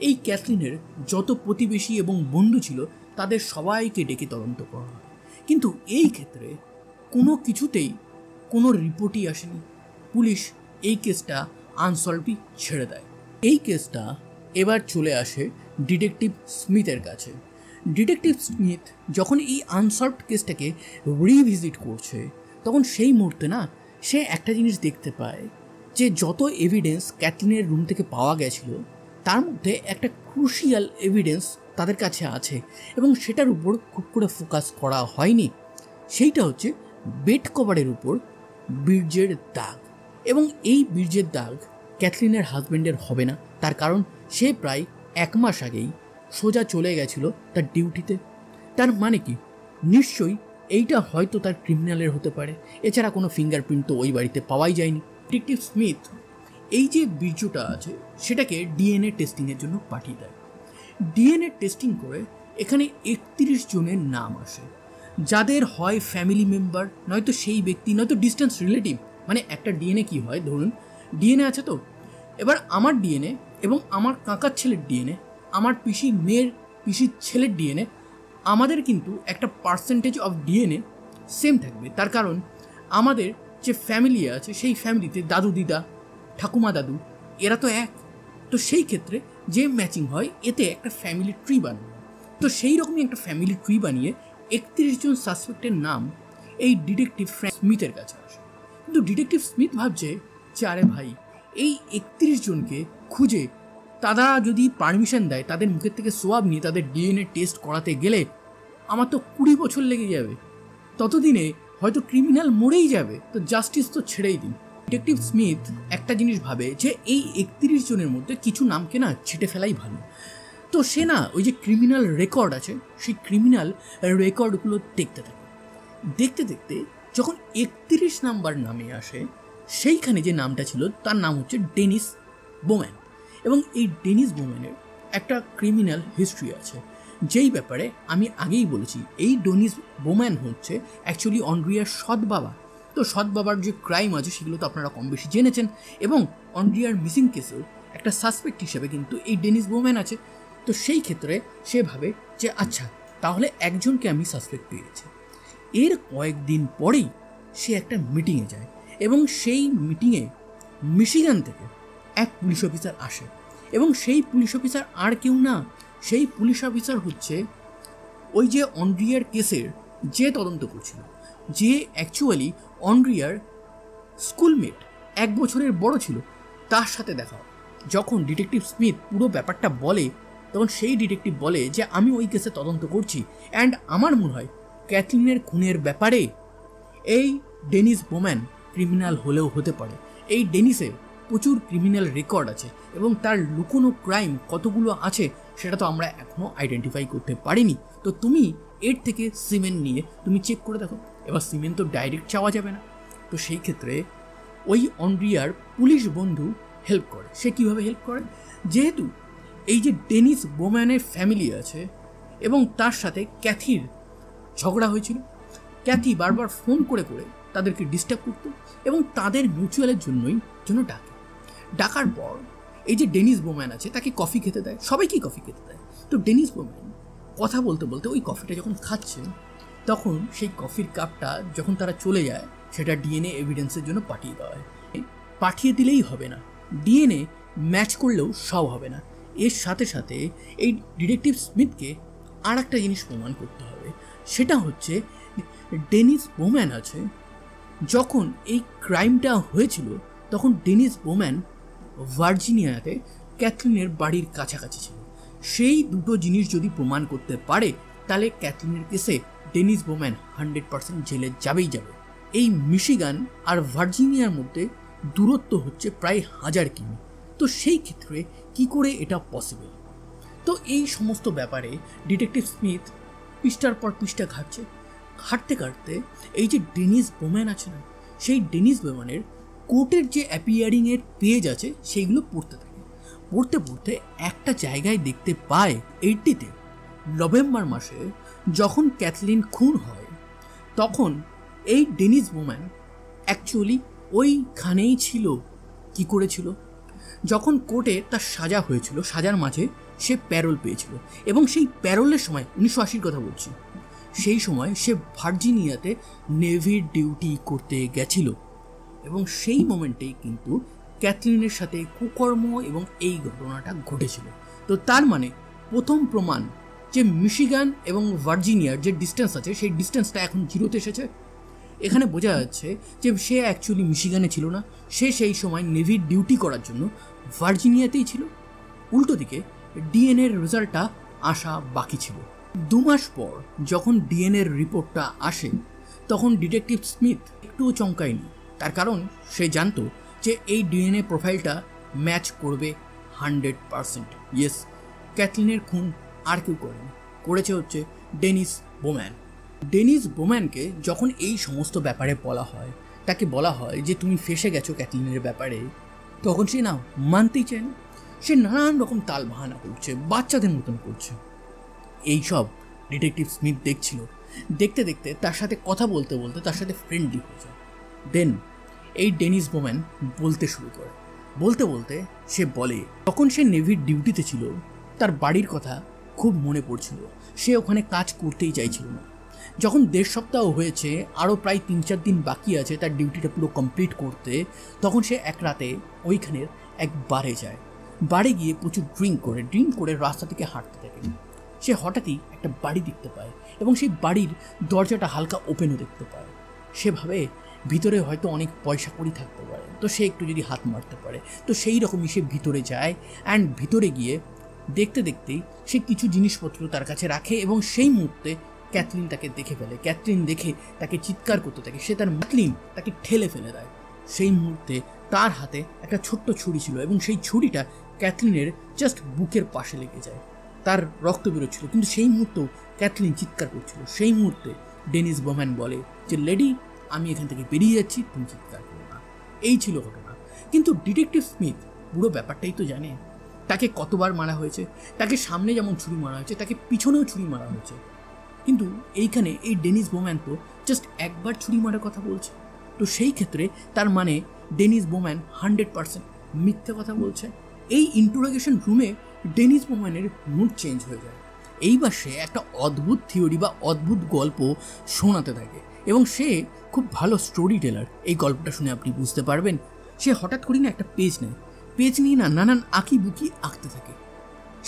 Speaker 1: এই ক্যাথরিনের যত প্রতিবেশী এবং বন্ধু ছিল, তাদের সবাইকে ডেকে তদন্ত করা হয়। কিন্তু এই ক্ষেত্রে কোনো কিছুতেই কোনো রিপোর্টই আসেনি। পুলিশ এই কেসটা আনসলভই ছেড়ে দেয়। এই কেসটা এবার চলে আসে ডিটেকটিভ স্মিথের কাছে। ডিটেকটিভ স্মিথ যখন এই আনসলভড কেসটাকে রিভিজিট করছে, তখন সেই মুহূর্তে না সে একটা জিনিস দেখতে পায় যে যত এভিডেন্স ক্যাথরিনের রুম থেকে পাওয়া গেছিল, তার মধ্যে একটা ক্রুশিয়াল এভিডেন্স তাদের কাছে আছে এবং সেটার উপর খুব করে ফোকাস করা হয়নি। সেইটা হচ্ছে বেড কভারের উপর বীর্যের দাগ। এবং এই বীর্যের দাগ ক্যাথরিনের হাজব্যান্ডের হবে না, তার কারণ সে প্রায় 1 মাস আগেই সোজা চলে গেছিল তার ডিউটিতে। তার মানে কি, নিশ্চয়ই এইটা হয়তো তার ক্রিমিনালের হতে পারে। এছাড়া কোনো ফিঙ্গারপ্রিন্ট তো ওই বাড়িতে পাওয়াই যায়নি। ডিটেকটিভ স্মিথ এই যে বীর্যটা আছে সেটাকে ডিএনএ টেস্টিংয়ের জন্য পাঠিয়ে দেয়। ডিএনএ টেস্টিং করে এখানে 31 জনের নাম আসে, যাদের হয় ফ্যামিলি মেম্বার, নয়তো সেই ব্যক্তি, নয়তো ডিস্টেন্স রিলেটিভ। মানে একটা ডিএনএ কি হয়, ধরুন ডিএনএ আছে, তো এবার আমার ডিএনএ এবং আমার কাকার ছেলের ডিএনএ, আমার পিসির মেয়ের পিসির ছেলের ডিএনএ, আমাদের কিন্তু একটা পার্সেন্টেজ অফ ডিএনএ সেম থাকবে। তার কারণ আমাদের যে ফ্যামিলি আছে সেই ফ্যামিলিতে দাদু দিদা, ঠাকুমা দাদু এরা তো এক। তো সেই ক্ষেত্রে যে ম্যাচিং হয় এতে একটা ফ্যামিলি ট্রি বানানো। তো সেই রকমই একটা ফ্যামিলি ট্রি বানিয়ে 31 জন সাসপেক্টের নাম এই ডিটেকটিভ স্মিথের কাছে আসে। কিন্তু ডিটেকটিভ স্মিথ ভাবছে যে আরে ভাই, এই 31 জনকে খুঁজে তারা যদি পারমিশন দেয়, তাদের মুখের থেকে সোয়াব নিয়ে তাদের ডিএনএ টেস্ট করাতে গেলে আমার তো 20 বছর লেগে যাবে। ততদিনে হয়তো ক্রিমিনাল মরেই যাবে, তো জাস্টিস তো ছেড়েই দিন। ডিটেকটিভ স্মিথ একটা জিনিস ভাবে যে এই 31 জনের মধ্যে কিছু নামকে না ছেটে ফেলাই ভালো। তো সে না ওই যে ক্রিমিনাল রেকর্ড আছে, সেই ক্রিমিনাল রেকর্ডগুলো দেখতে থাকে। দেখতে দেখতে যখন 31 নাম্বার নামে আসে, সেইখানে যে নামটা ছিল তার নাম হচ্ছে ডেনিস বোম্যান। এবং এই ডেনিস বোম্যানের একটা ক্রিমিনাল হিস্ট্রি আছে, যেই ব্যাপারে আমি আগেই বলেছি। এই ডেনিস বোম্যান হচ্ছে অ্যাকচুয়ালি অন্ড্রিয়ার সৎ বাবা। তো সৎ বাবার যে ক্রাইম আছে সেগুলো তো আপনারা কম বেশি জেনেছেন। এবং অন্ড্রিয়ার মিসিং কেসেও একটা সাসপেক্ট হিসেবে কিন্তু এই ডেনিস বোম্যান আছে। তো সেই ক্ষেত্রে সে ভাবে যে আচ্ছা, তাহলে একজনকে আমি সাসপেক্ট পেয়েছি। এর কয়েকদিন পরেই সে একটা মিটিংয়ে যায় এবং সেই মিটিংয়ে মিশিগান থেকে এক পুলিশ অফিসার আসে। এবং সেই পুলিশ অফিসার আর কেউ না, সেই পুলিশ অফিসার হচ্ছে ওই যে অন্ড্রিয়ার কেসের যে তদন্ত করছিল, যে অ্যাকচুয়ালি অন্ড্রিয়ার স্কুলমেট, 1 বছরের বড় ছিল, তার সাথে দেখা। যখন ডিটেকটিভ স্মিথ পুরো ব্যাপারটা বলে, তখন সেই ডিটেকটিভ বলে যে আমি ওই কেসে তদন্ত করছি, অ্যান্ড আমার মনে হয় ক্যাথরিনের খুনের ব্যাপারে এই ডেনিস বোম্যান ক্রিমিনাল হলেও হতে পারে। এই ডেনিসের প্রচুর ক্রিমিনাল রেকর্ড আছে এবং তার লুকোনো ক্রাইম কতগুলো আছে সেটা তো আমরা এখনও আইডেন্টিফাই করতে পারিনি। তো তুমি এর থেকে সিমেন্ট নিয়ে তুমি চেক করে দেখো। এবার সিমেন্ট তো ডাইরেক্ট চাওয়া যাবে না। তো সেই ক্ষেত্রে ওই অন্ড্রিয়ার পুলিশ বন্ধু হেল্প করে। সে কীভাবে হেল্প করে, যেহেতু এই যে ডেনিস বোম্যানের ফ্যামিলি আছে এবং তার সাথে ক্যাথির ঝগড়া হয়েছিল, ক্যাথি বারবার ফোন করে করে তাদেরকে ডিস্টার্ব করতো এবং তাদের মিউচুয়ালের জন্য ডাকার পর এই যে ডেনিস বোম্যান আছে তাকে কফি খেতে দেয়, সবাইকেই কফি খেতে দেয়। তো ডেনিস বোম্যান কথা বলতে বলতে ওই কফিটা যখন খাচ্ছে, তখন সেই কফির কাপটা যখন তারা চলে যায়, সেটা ডিএনএ এভিডেন্সের জন্য পাঠিয়ে দেওয়া হয়। পাঠিয়ে দিলেই হবে না, ডিএনএ ম্যাচ করলেও সব হবে না। এর সাথে সাথে এই ডিটেকটিভ স্মিথকে আর একটা জিনিস প্রমাণ করতে হবে, সেটা হচ্ছে ডেনিস বোম্যান আছে, যখন এই ক্রাইমটা হয়েছিল তখন ডেনিস বোম্যান ভার্জিনিয়াতে ক্যাথরিনের বাড়ির কাছাকাছি ছিল। সেই দুটো জিনিস যদি প্রমাণ করতে পারে, তাহলে ক্যাথরিনের কেসে ডেনিস বোম্যান 100% জেলে যাবেই যাবে। এই মিশিগান আর ভার্জিনিয়ার মধ্যে দূরত্ব হচ্ছে প্রায় 1000 কিমি। তো সেই ক্ষেত্রে কি করে এটা পসিবল? তো এই সমস্ত ব্যাপারে ডিটেকটিভ স্মিথ পৃষ্ঠার পর পৃষ্ঠা ঘাটতে এই যে ডেনিস বোম্যান আছে না, সেই ডেনিস বোম্যানের কোর্টের যে অ্যাপিয়ারিংয়ের পেজ আছে সেইগুলো পড়তে থাকে। পড়তে পড়তে একটা জায়গায় দেখতে পায় 80-তে নভেম্বর মাসে যখন ক্যাথলিন খুন হয় তখন এই ডেনিস বোম্যান অ্যাকচুয়ালি ওইখানেই ছিল। কি করেছিল? যখন কোর্টে তার সাজা হয়েছিল, সাজার মাঝে সে প্যারোল পেয়েছিল এবং সেই প্যারোলের সময় 1980-র কথা বলছি, সেই সময় সে ভার্জিনিয়াতে নেভির ডিউটি করতে গেছিল এবং সেই মোমেন্টেই কিন্তু ক্যাথলিনের সাথে কুকর্ম এবং এই ঘটনাটা ঘটেছিল। তো তার মানে প্রথম প্রমাণ যে মিশিগান এবং ভার্জিনিয়ার যে ডিস্টেন্স আছে সেই ডিস্টেন্সটা এখন 0-তে এসেছে। এখানে বোঝা যাচ্ছে যে সে অ্যাকচুয়ালি মিশিগানে ছিল না, সে সেই সময় নেভির ডিউটি করার জন্য ভার্জিনিয়াতেই ছিল। উল্টো দিকে ডিএনএর রেজাল্টটা আসা বাকি ছিল। 2 মাস পর যখন ডিএনএর রিপোর্টটা আসে তখন ডিটেকটিভ স্মিথ একটুও চমকায়নি, তার কারণ সে জানতো যে এই ডিএনএ প্রোফাইলটা ম্যাচ করবে 100%। ইয়েস, ক্যাথলিনের খুন আর কেউ করেনি, করেছে হচ্ছে ডেনিস বোম্যান। ডেনিস বোম্যানকে যখন এই সমস্ত ব্যাপারে বলা হয়, তাকে বলা হয় যে তুমি ফেসে গেছো ক্যাথলিনের ব্যাপারে, তখন সে না মানতেই চায় না। সে নানান রকম তাল বাহানা করছে, বাচ্চাদের মতন করছে। এইসব ডিটেকটিভ স্মিথ দেখছিল। দেখতে দেখতে তার সাথে কথা বলতে বলতে তার সাথে ফ্রেন্ডলি হয়ে যায়। দেন এই ডেনিস বোম্যান বলতে শুরু করে। বলতে বলতে সে বলে তখন সে নেভির ডিউটিতে ছিল, তার বাড়ির কথা খুব মনে পড়ছিল, সে ওখানে কাজ করতেই চাইছিল না। যখন 1.5 সপ্তাহ হয়েছে, আরও প্রায় 3-4 দিন বাকি আছে তার ডিউটিটা পুরো কমপ্লিট করতে, তখন সে এক রাতে ওইখানের এক বারে যায়। বারে গিয়ে প্রচুর ড্রিঙ্ক করে রাস্তা থেকে হাঁটতে থাকে। সে হঠাৎই একটা বাড়ি দেখতে পায় এবং সেই বাড়ির দরজাটা হালকা ওপেনও দেখতে পায়। সে ভাবে ভিতরে হয়তো অনেক পয়সা কড়ি থাকতে পারে, তো সে একটু যদি হাত মারতে পারে। তো সেই রকমই সে ভিতরে যায় অ্যান্ড ভিতরে গিয়ে দেখতে দেখতেই সে কিছু জিনিসপত্র তার কাছে রাখে এবং সেই মুহূর্তে ক্যাথলিন তাকে দেখে ফেলে। ক্যাথলিন দেখে তাকে চিৎকার করতে থাকে, সে তার ক্যাথলিন তাকে ঠেলে ফেলে দেয়। সেই মুহূর্তে তার হাতে একটা ছোট্ট ছুরি ছিল এবং সেই ছুরিটা ক্যাথলিনের জাস্ট বুকের পাশে লেগে যায়। তার রক্ত বেরোচ্ছিল, কিন্তু সেই মুহূর্তেও ক্যাথলিন চিৎকার করছিল। সেই মুহূর্তে ডেনিস বোম্যান বলে যে লেডি, আমি এখান থেকে বেরিয়ে যাচ্ছি, তুমি চিৎকার করো না। এই ছিল ঘটনা। কিন্তু ডিটেকটিভ স্মিথ পুরো ব্যাপারটাই তো জানে। তাকে কতবার মারা হয়েছে, তাকে সামনে যেমন ছুরি মারা হয়েছে, তাকে পিছনেও ছুরি মারা হয়েছে। কিন্তু এইখানে এই ডেনিস বোম্যান তো জাস্ট একবার ছুরি মারার কথা বলছে। তো সেই ক্ষেত্রে তার মানে ডেনিস বোম্যান 100% মিথ্যে কথা বলছে। এই ইন্টারোগেশন রুমে ডেনিস বোম্যানের মুড চেঞ্জ হয়ে যায়। এইবার সে একটা অদ্ভুত থিওরি বা অদ্ভুত গল্প শোনাতে থাকে এবং সে খুব ভালো স্টোরি টেলার। এই গল্পটা শুনে আপনি বুঝতে পারবেন। সে হঠাৎ করে না একটা পেজ নেয়, পেজ নিয়ে না নানান আঁকি বুকি আঁকতে থাকে।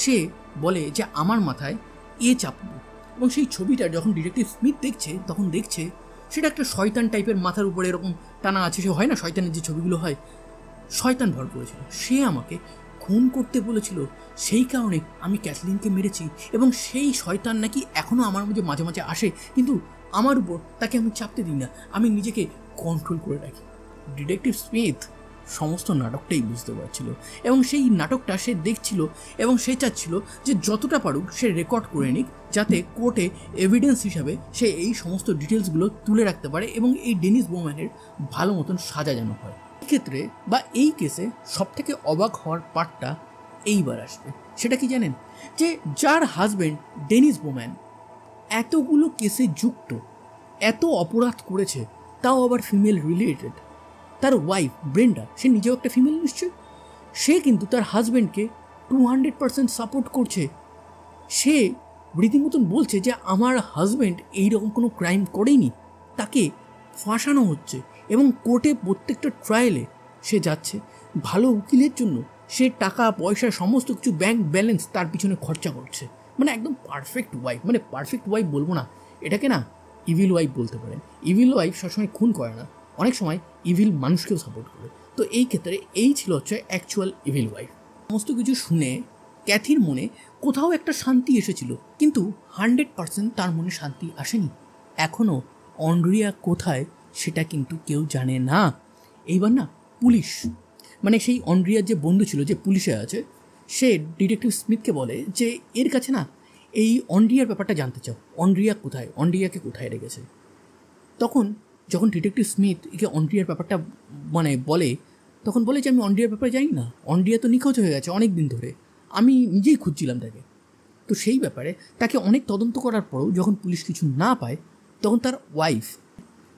Speaker 1: সে বলে যে আমার মাথায় চাপবো, এবং সেই ছবিটা যখন ডিটেকটিভ স্মিথ দেখছে তখন দেখছে সেটা একটা শয়তান টাইপের, মাথার উপরে এরকম টানা আছে। সে হয় না শয়তানের যে ছবিগুলো হয়, শয়তান ভর করেছিল। সে আমাকে খুন করতে বলেছিল, সেই কারণে আমি ক্যাথলিনকে মেরেছি এবং সেই শয়তান নাকি এখনও আমার মধ্যে মাঝে মাঝে আসে, কিন্তু আমার উপর তাকে আমি চাপতে দিই না, আমি নিজেকে কন্ট্রোল করে রাখি। ডিটেকটিভ স্মিথ সমস্ত নাটকটাই বুঝতে পারছিল এবং সেই নাটকটা সে দেখছিল এবং সে চাচ্ছিল যে যতটা পারুক সে রেকর্ড করে নিক, যাতে কোর্টে এভিডেন্স হিসাবে সে এই সমস্ত ডিটেলসগুলো তুলে রাখতে পারে এবং এই ডেনিস বোম্যানের ভালো মতন সাজা যেন হয়। ক্ষেত্রে বা এই কেসে সবথেকে অবাক হওয়ার পার্টটা এইবার আসবে। সেটা কি জানেন? যে যার হাজব্যান্ড ডেনিস বোম্যান এতগুলো কেসে যুক্ত, এত অপরাধ করেছে, তাও আবার ফিমেল রিলেটেড, তার ওয়াইফ ব্রেন্ডা, সে নিজেও একটা ফিমেল নিশ্চয়, সে কিন্তু তার হাজব্যান্ডকে 200% সাপোর্ট করছে। সে রীতিমতন বলছে যে আমার হাজব্যান্ড এইরকম কোনো ক্রাইম করেনি, তাকে ফাঁসানো হচ্ছে এবং কোর্টে প্রত্যেকটা ট্রায়ালে সে যাচ্ছে। ভালো উকিলের জন্য সে টাকা পয়সা সমস্ত কিছু ব্যাংক ব্যালেন্স তার পিছনে খরচা করছে। মানে একদম পারফেক্ট ওয়াইফ। মানে পারফেক্ট ওয়াইফ বলবো না, এটাকে না ইভিল ওয়াইফ বলতে পারেন। ইভিল ওয়াইফ সবসময় খুন করে না, অনেক সময় ইভিল মানুষকেও সাপোর্ট করে। তো এই ক্ষেত্রে এই ছিল হচ্ছে অ্যাকচুয়াল ইভিল ওয়াইফ। সমস্ত কিছু শুনে ক্যাথির মনে কোথাও একটা শান্তি এসেছিল, কিন্তু 100% তার মনে শান্তি আসেনি। এখনও অন্ড্রিয়া কোথায় সেটা কিন্তু কেউ জানে না। এইবার না পুলিশ, মানে সেই অন্ড্রিয়ার যে বন্ধু ছিল যে পুলিশে আছে, সে ডিটেকটিভ স্মিথকে বলে যে এর কাছে না এই অন্ড্রিয়ার ব্যাপারটা জানতে চাও, অন্ড্রিয়া কোথায়, অন্ড্রিয়াকে কোথায় রেখেছে। তখন যখন ডিটেকটিভ স্মিথ একে অন্ড্রিয়ার ব্যাপারটা মানে বলে, তখন বলে যে আমি অন্ড্রিয়ার ব্যাপারে জানি না, অন্ড্রিয়া তো নিখোঁজ হয়ে গেছে অনেক দিন ধরে, আমি নিজেই খুঁজছিলাম তাকে। তো সেই ব্যাপারে তাকে অনেক তদন্ত করার পরেও যখন পুলিশ কিছু না পায় তখন তার ওয়াইফ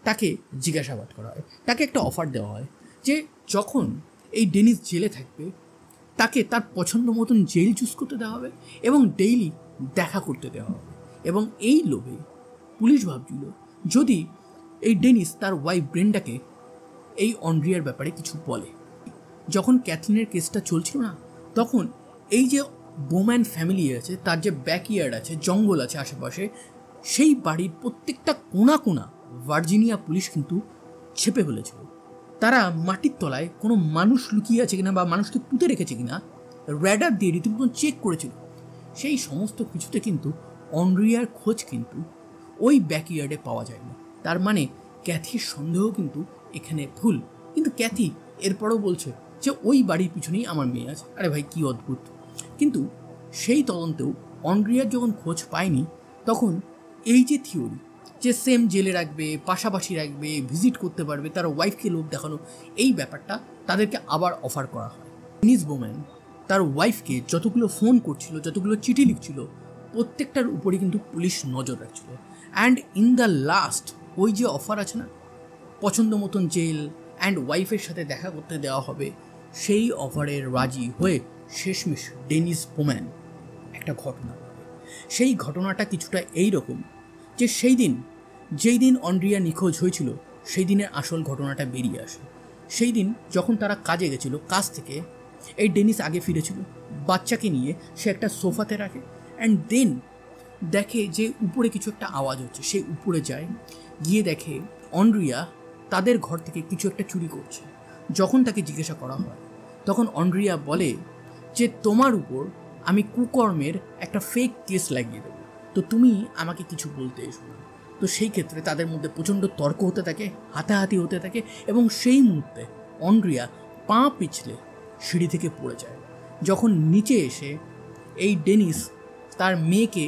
Speaker 1: তাকে জিজ্ঞাসাবাদ করা হয়, তাকে একটা অফার দেওয়া হয় যে যখন এই ডেনিস জেলে থাকবে তাকে তার পছন্দ মতন জেল চুজ করতে দেওয়া হবে এবং ডেইলি দেখা করতে দেওয়া হবে। এবং এই লোভে পুলিশ ভাবছিল যদি এই ডেনিস তার ওয়াইফ ব্রেন্ডাকে এই অন্ড্রিয়ার ব্যাপারে কিছু বলে। যখন ক্যাথলিনের কেসটা চলছিল না, তখন এই যে বোম্যান ফ্যামিলি আছে, তার যে ব্যাকইয়ার্ড আছে, জঙ্গল আছে আশেপাশে, সেই বাড়ির প্রত্যেকটা কোণা কোণা ভার্জিনিয়া পুলিশ কিন্তু ছেপে ফেলেছিল। তারা মাটির তলায় কোনো মানুষ লুকিয়ে আছে কিনা বা মানুষকে পুঁতে রেখেছে কিনা র্যাডার দিয়ে রীতিমতন চেক করেছিল। সেই সমস্ত কিছুতে কিন্তু অন্ড্রিয়ার খোঁজ কিন্তু ওই ব্যাকইয়ার্ডে পাওয়া যায়নি। তার মানে ক্যাথির সন্দেহ কিন্তু এখানে ভুল। কিন্তু ক্যাথি এরপরও বলছে যে ওই বাড়ির পিছনেই আমার মেয়ে আছে। আরে ভাই কী অদ্ভুত। কিন্তু সেই তদন্তেও অন্ড্রিয়ার যখন খোঁজ পায়নি তখন এই যে থিওরি যে সেম জেলে রাখবে, পাশাপাশি রাখবে, ভিজিট করতে পারবে, তার ওয়াইফকে লোভ দেখানো, এই ব্যাপারটা তাদেরকে আবার অফার করা হয়। ডেনিস বোম্যান তার ওয়াইফকে যতগুলো ফোন করছিল, যতগুলো চিঠি লিখছিল, প্রত্যেকটার উপরে কিন্তু পুলিশ নজর রাখছিল। অ্যান্ড ইন দ্য লাস্ট ওই যে অফার আছে না, পছন্দ মতন জেল অ্যান্ড ওয়াইফের সাথে দেখা করতে দেওয়া হবে, সেই অফারে রাজি হয়ে শেষমেশ ডেনিস বোম্যান একটা ঘটনা ঘটে। সেই ঘটনাটা কিছুটা এই রকম যে সেই দিন যেই দিন অন্ড্রিয়া নিখোঁজ হয়েছিল সেই দিনের আসল ঘটনাটা বেরিয়ে আসে। সেই দিন যখন তারা কাজে গেছিলো, কাজ থেকে এই ডেনিস আগে ফিরেছিল, বাচ্চাকে নিয়ে সে একটা সোফাতে রাখে অ্যান্ড দেন দেখে যে উপরে কিছু একটা আওয়াজ হচ্ছে। সে উপরে যায়, গিয়ে দেখে অন্ড্রিয়া তাদের ঘর থেকে কিছু একটা চুরি করছে। যখন তাকে জিজ্ঞাসা করা হয় তখন অন্ড্রিয়া বলে যে তোমার উপর আমি কুকর্মের একটা ফেক কেস লাগিয়ে দেবো, তো তুমি আমাকে কিছু বলতে এসো না। তো সেই ক্ষেত্রে তাদের মধ্যে প্রচণ্ড তর্ক হতে থাকে, হাতাহাতি হতে থাকে এবং সেই মুহূর্তে অন্ড্রিয়া পা পিছলে সিঁড়ি থেকে পড়ে যায়। যখন নিচে এসে এই ডেনিস তার মেয়েকে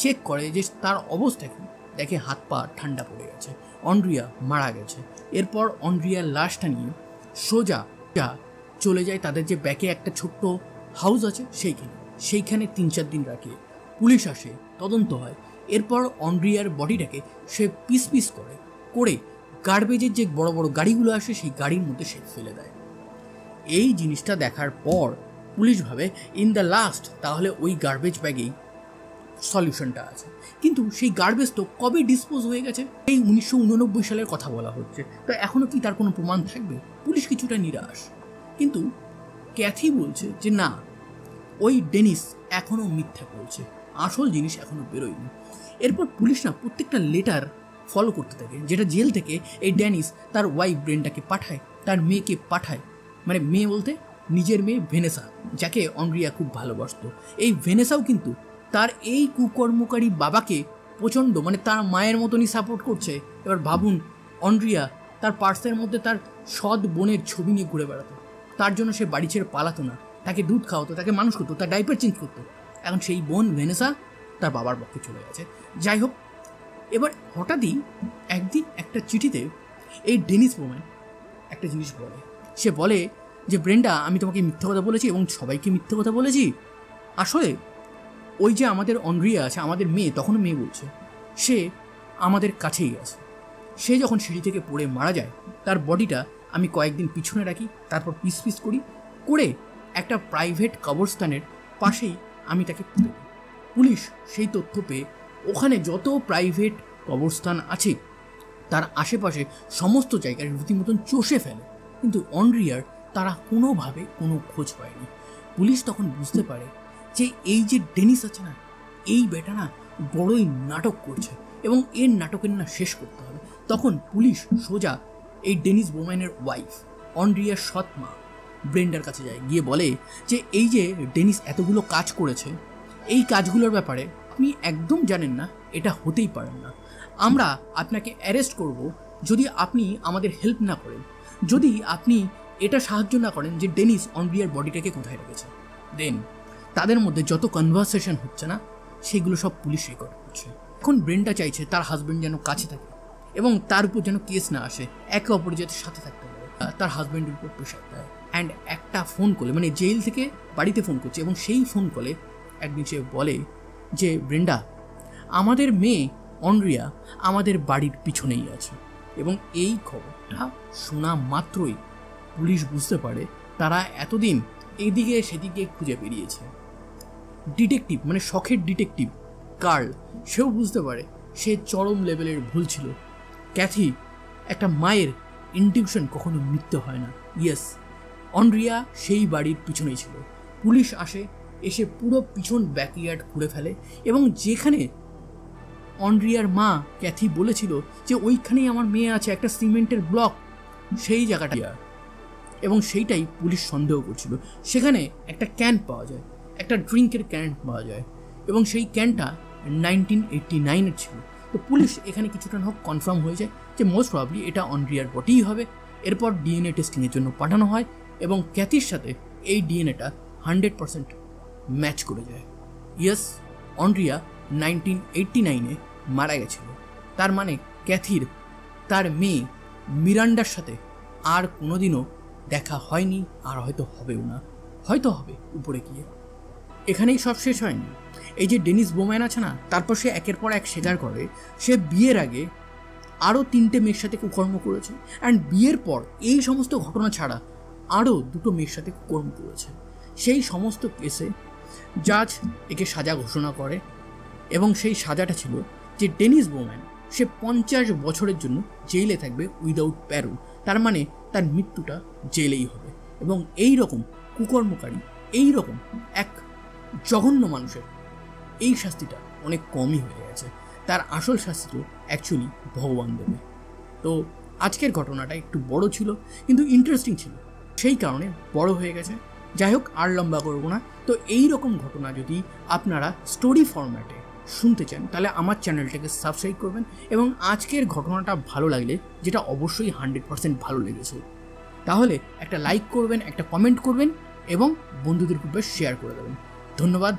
Speaker 1: চেক করে যে তার অবস্থা কি, দেখে হাত পা ঠান্ডা পড়ে গেছে, অন্ড্রিয়া মারা গেছে। এরপর অন্ড্রিয়ার লাশটা নিয়ে সোজা চলে যায় তাদের যে ব্যাকে একটা ছোট্ট হাউস আছে সেইখানে 3-4 দিন রাখে। পুলিশ আসে, তদন্ত হয়। এরপর অন্ড্রিয়ার বডিটাকে সে পিস পিস করে গার্বেজের যে বড় বড় গাড়িগুলো আসে সেই গাড়ির মধ্যে সে ফেলে দেয়। এই জিনিসটা দেখার পর পুলিশ ভাবে ইন দ্য লাস্ট তাহলে ওই গার্বেজ ব্যাগেই সলিউশনটা আছে। কিন্তু সেই গার্বেজ তো কবে ডিসপোজ হয়ে গেছে, এই 1989 সালের কথা বলা হচ্ছে, তো এখনও কি তার কোনো প্রমাণ থাকবে? পুলিশ কিছুটা নিরাশ। কিন্তু ক্যাথি বলছে যে না, ওই ডেনিস এখনও মিথ্যা বলছে, আসল জিনিস এখনও বেরোয়নি। এরপর পুলিশ না প্রত্যেকটা লেটার ফলো করতে থাকে, যেটা জেল থেকে এই ডেনিস তার ওয়াইফ ব্রেন্ডাকে পাঠায়, তার মেয়েকে পাঠায়, মানে মেয়ে বলতে নিজের মেয়ে ভেনেসা, যাকে অন্ড্রিয়া খুব ভালোবাসত। এই ভেনেসাও কিন্তু তার এই কুকর্মকারী বাবাকে প্রচণ্ড, মানে তার মায়ের মতনই সাপোর্ট করছে। এবার ভাবুন, অন্ড্রিয়া তার পার্সের মধ্যে তার সৎ বোনের ছবি নিয়ে ঘুরে বেড়াতো, তার জন্য সে বাড়ি ছেড়ে পালাতো না, তাকে দুধ খাওয়াতো, তাকে মানুষ করতো, তার ডাইপার চেঞ্জ করতো। এখন সেই বোন ভেনেসা তার বাবার পক্ষে চলে গেছে। যাই হোক, এবার হঠাৎই একদিন একটা চিঠিতে এই ডেনিস বোম্যান একটা জিনিস বলে। সে বলে যে ব্রেন্ডা, আমি তোমাকে মিথ্যা কথা বলেছি এবং সবাইকে মিথ্যা কথা বলেছি। আসলে ওই যে আমাদের অন্ড্রিয়া আছে, আমাদের মেয়ে, তখনও মেয়ে বলছে, সে আমাদের কাছেই আছে। সে যখন সিঁড়ি থেকে পড়ে মারা যায়, তার বডিটা আমি কয়েকদিন পিছনে রাখি, তারপর পিস পিস করে একটা প্রাইভেট কবরস্থানের পাশেই আমি তাকে পুঁতে দিই। পুলিশ সেই তথ্য পেয়ে ওখানে যত প্রাইভেট কবরস্থান আছে তার আশেপাশে সমস্ত জায়গায় রীতিমতন চষে ফেলে, কিন্তু অন্ড্রিয়ার তারা কোনোভাবে কোনো খোঁজ পায়নি। পুলিশ তখন বুঝতে পারে যে এই যে ডেনিস আছে না, এই বেটা না বড়ই নাটক করছে এবং এর নাটকের না শেষ করতে হবে। তখন পুলিশ সোজা এই ডেনিস বোম্যানের ওয়াইফ অন্ড্রিয়ার সৎ মা ব্রেন্ডার কাছে যায়, গিয়ে বলে যে এই যে ডেনিস এতগুলো কাজ করেছে, এই কাজগুলোর ব্যাপারে আপনি একদম জানেন না, এটা হতেই পারেন না। আমরা আপনাকে অ্যারেস্ট করব যদি আপনি আমাদের হেল্প না করেন, যদি আপনি এটা সাহায্য না করেন যে ডেনিস অন্ড্রিয়ার বডিটাকে কোথায় রেখেছে। দেন তাদের মধ্যে যত কনভারসেশন হচ্ছে না, সেগুলো সব পুলিশ রেকর্ড করছে। এখন ব্রেন্ডা চাইছে তার হাজব্যান্ড যেন কাছে থাকে এবং তার উপর যেন কেস না আসে, একে অপরের যাতে সাথে থাকতে পারে, তার হাজব্যান্ডের উপর প্রেশার দেয়। অ্যান্ড একটা ফোন কলে, মানে জেল থেকে বাড়িতে ফোন করছে, এবং সেই ফোন কলে একদিন সে বলে যে ব্রেন্ডা, আমাদের মেয়ে অন্ড্রিয়া আমাদের বাড়ির পিছনেই আছে। এবং এই খবরটা শোনা মাত্রই পুলিশ বুঝতে পারে তারা এতদিন এদিকে সেদিকে খুঁজে বেরিয়েছে। ডিটেকটিভ, মানে শখের ডিটেকটিভ কার্ল, সেও বুঝতে পারে সে চরম লেভেলের ভুল ছিল। ক্যাথি, একটা মায়ের ইনটিউশন কখনো মিথ্যে হয় না। ইয়েস, অন্ড্রিয়া সেই বাড়ির পিছনেই ছিল। পুলিশ আসে, এসে পুরো পিছন ব্যাকইয়ার্ড ঘুরে ফেলে, এবং যেখানে অন্ড্রিয়ার মা ক্যাথি বলেছিল যে ওইখানেই আমার মেয়ে আছে, একটা সিমেন্টের ব্লক, সেই জায়গাটা, এবং সেইটাই পুলিশ সন্দেহ করছিল। সেখানে একটা ক্যান পাওয়া যায়, একটা ড্রিঙ্কের ক্যান পাওয়া যায়, এবং সেই ক্যানটা 1989-এর ছিল। তো পুলিশ এখানে কিছুটা হোক কনফার্ম হয়ে যায় যে মোস্ট প্রবাবলি এটা অন্ড্রিয়ার বডিই হবে। এরপর ডিএনএ টেস্টিংয়ের জন্য পাঠানো হয়, এবং ক্যাথির সাথে এই ডিএনএটা 100% ম্যাচ করে যায়। ইয়েস, অন্ড্রিয়া 1989-এ মারা গেছিল। তার মানে ক্যাথির তার মেয়ে মিরান্ডার সাথে আর কোনোদিনও দেখা হয়নি, আর হয়তো হবেও না, হয়তো হবে উপরে গিয়ে। এখানেই সব শেষ হয়নি। এই যে ডেনিস বোম্যান আছে না, তারপর সে একের পর এক স্বীকার করে সে বিয়ের আগে আরও 3টে মেয়ের সাথে কুকর্ম করেছে, অ্যান্ড বিয়ের পর এই সমস্ত ঘটনা ছাড়া আরও 2টো মেয়ের সাথে কুকর্ম করেছে। সেই সমস্ত কেসে জাজ একে সাজা ঘোষণা করে, এবং সেই সাজাটা ছিল যে ডেনিস বোম্যান সে 50 বছরের জন্য জেলে থাকবে উইদাউট প্যারোল। তার মানে তার মৃত্যুটা জেলেই হবে। এবং এই রকম কুকর্মকারী, এই রকম এক জঘন্য মানুষের এই শাস্তিটা অনেক কমই হয়ে গেছে। তার আসল শাস্তি তো অ্যাকচুয়ালি ভগবান দেবে। তো আজকের ঘটনাটা একটু বড় ছিল, কিন্তু ইন্টারেস্টিং ছিল, সেই কারণে বড় হয়ে গেছে। যাই হোক, আর লম্বা করবো না। তো এই রকম ঘটনা যদি আপনারা স্টোরি ফরম্যাটে শুনতে চান তাহলে আমার চ্যানেলটাকে সাবস্ক্রাইব করবেন, এবং আজকের ঘটনাটা ভালো লাগলে, যেটা অবশ্যই 100% ভালো লেগেছে, তাহলে একটা লাইক করবেন, একটা কমেন্ট করবেন, এবং বন্ধুদের গ্রুপে শেয়ার করে দেবেন। ধন্যবাদ।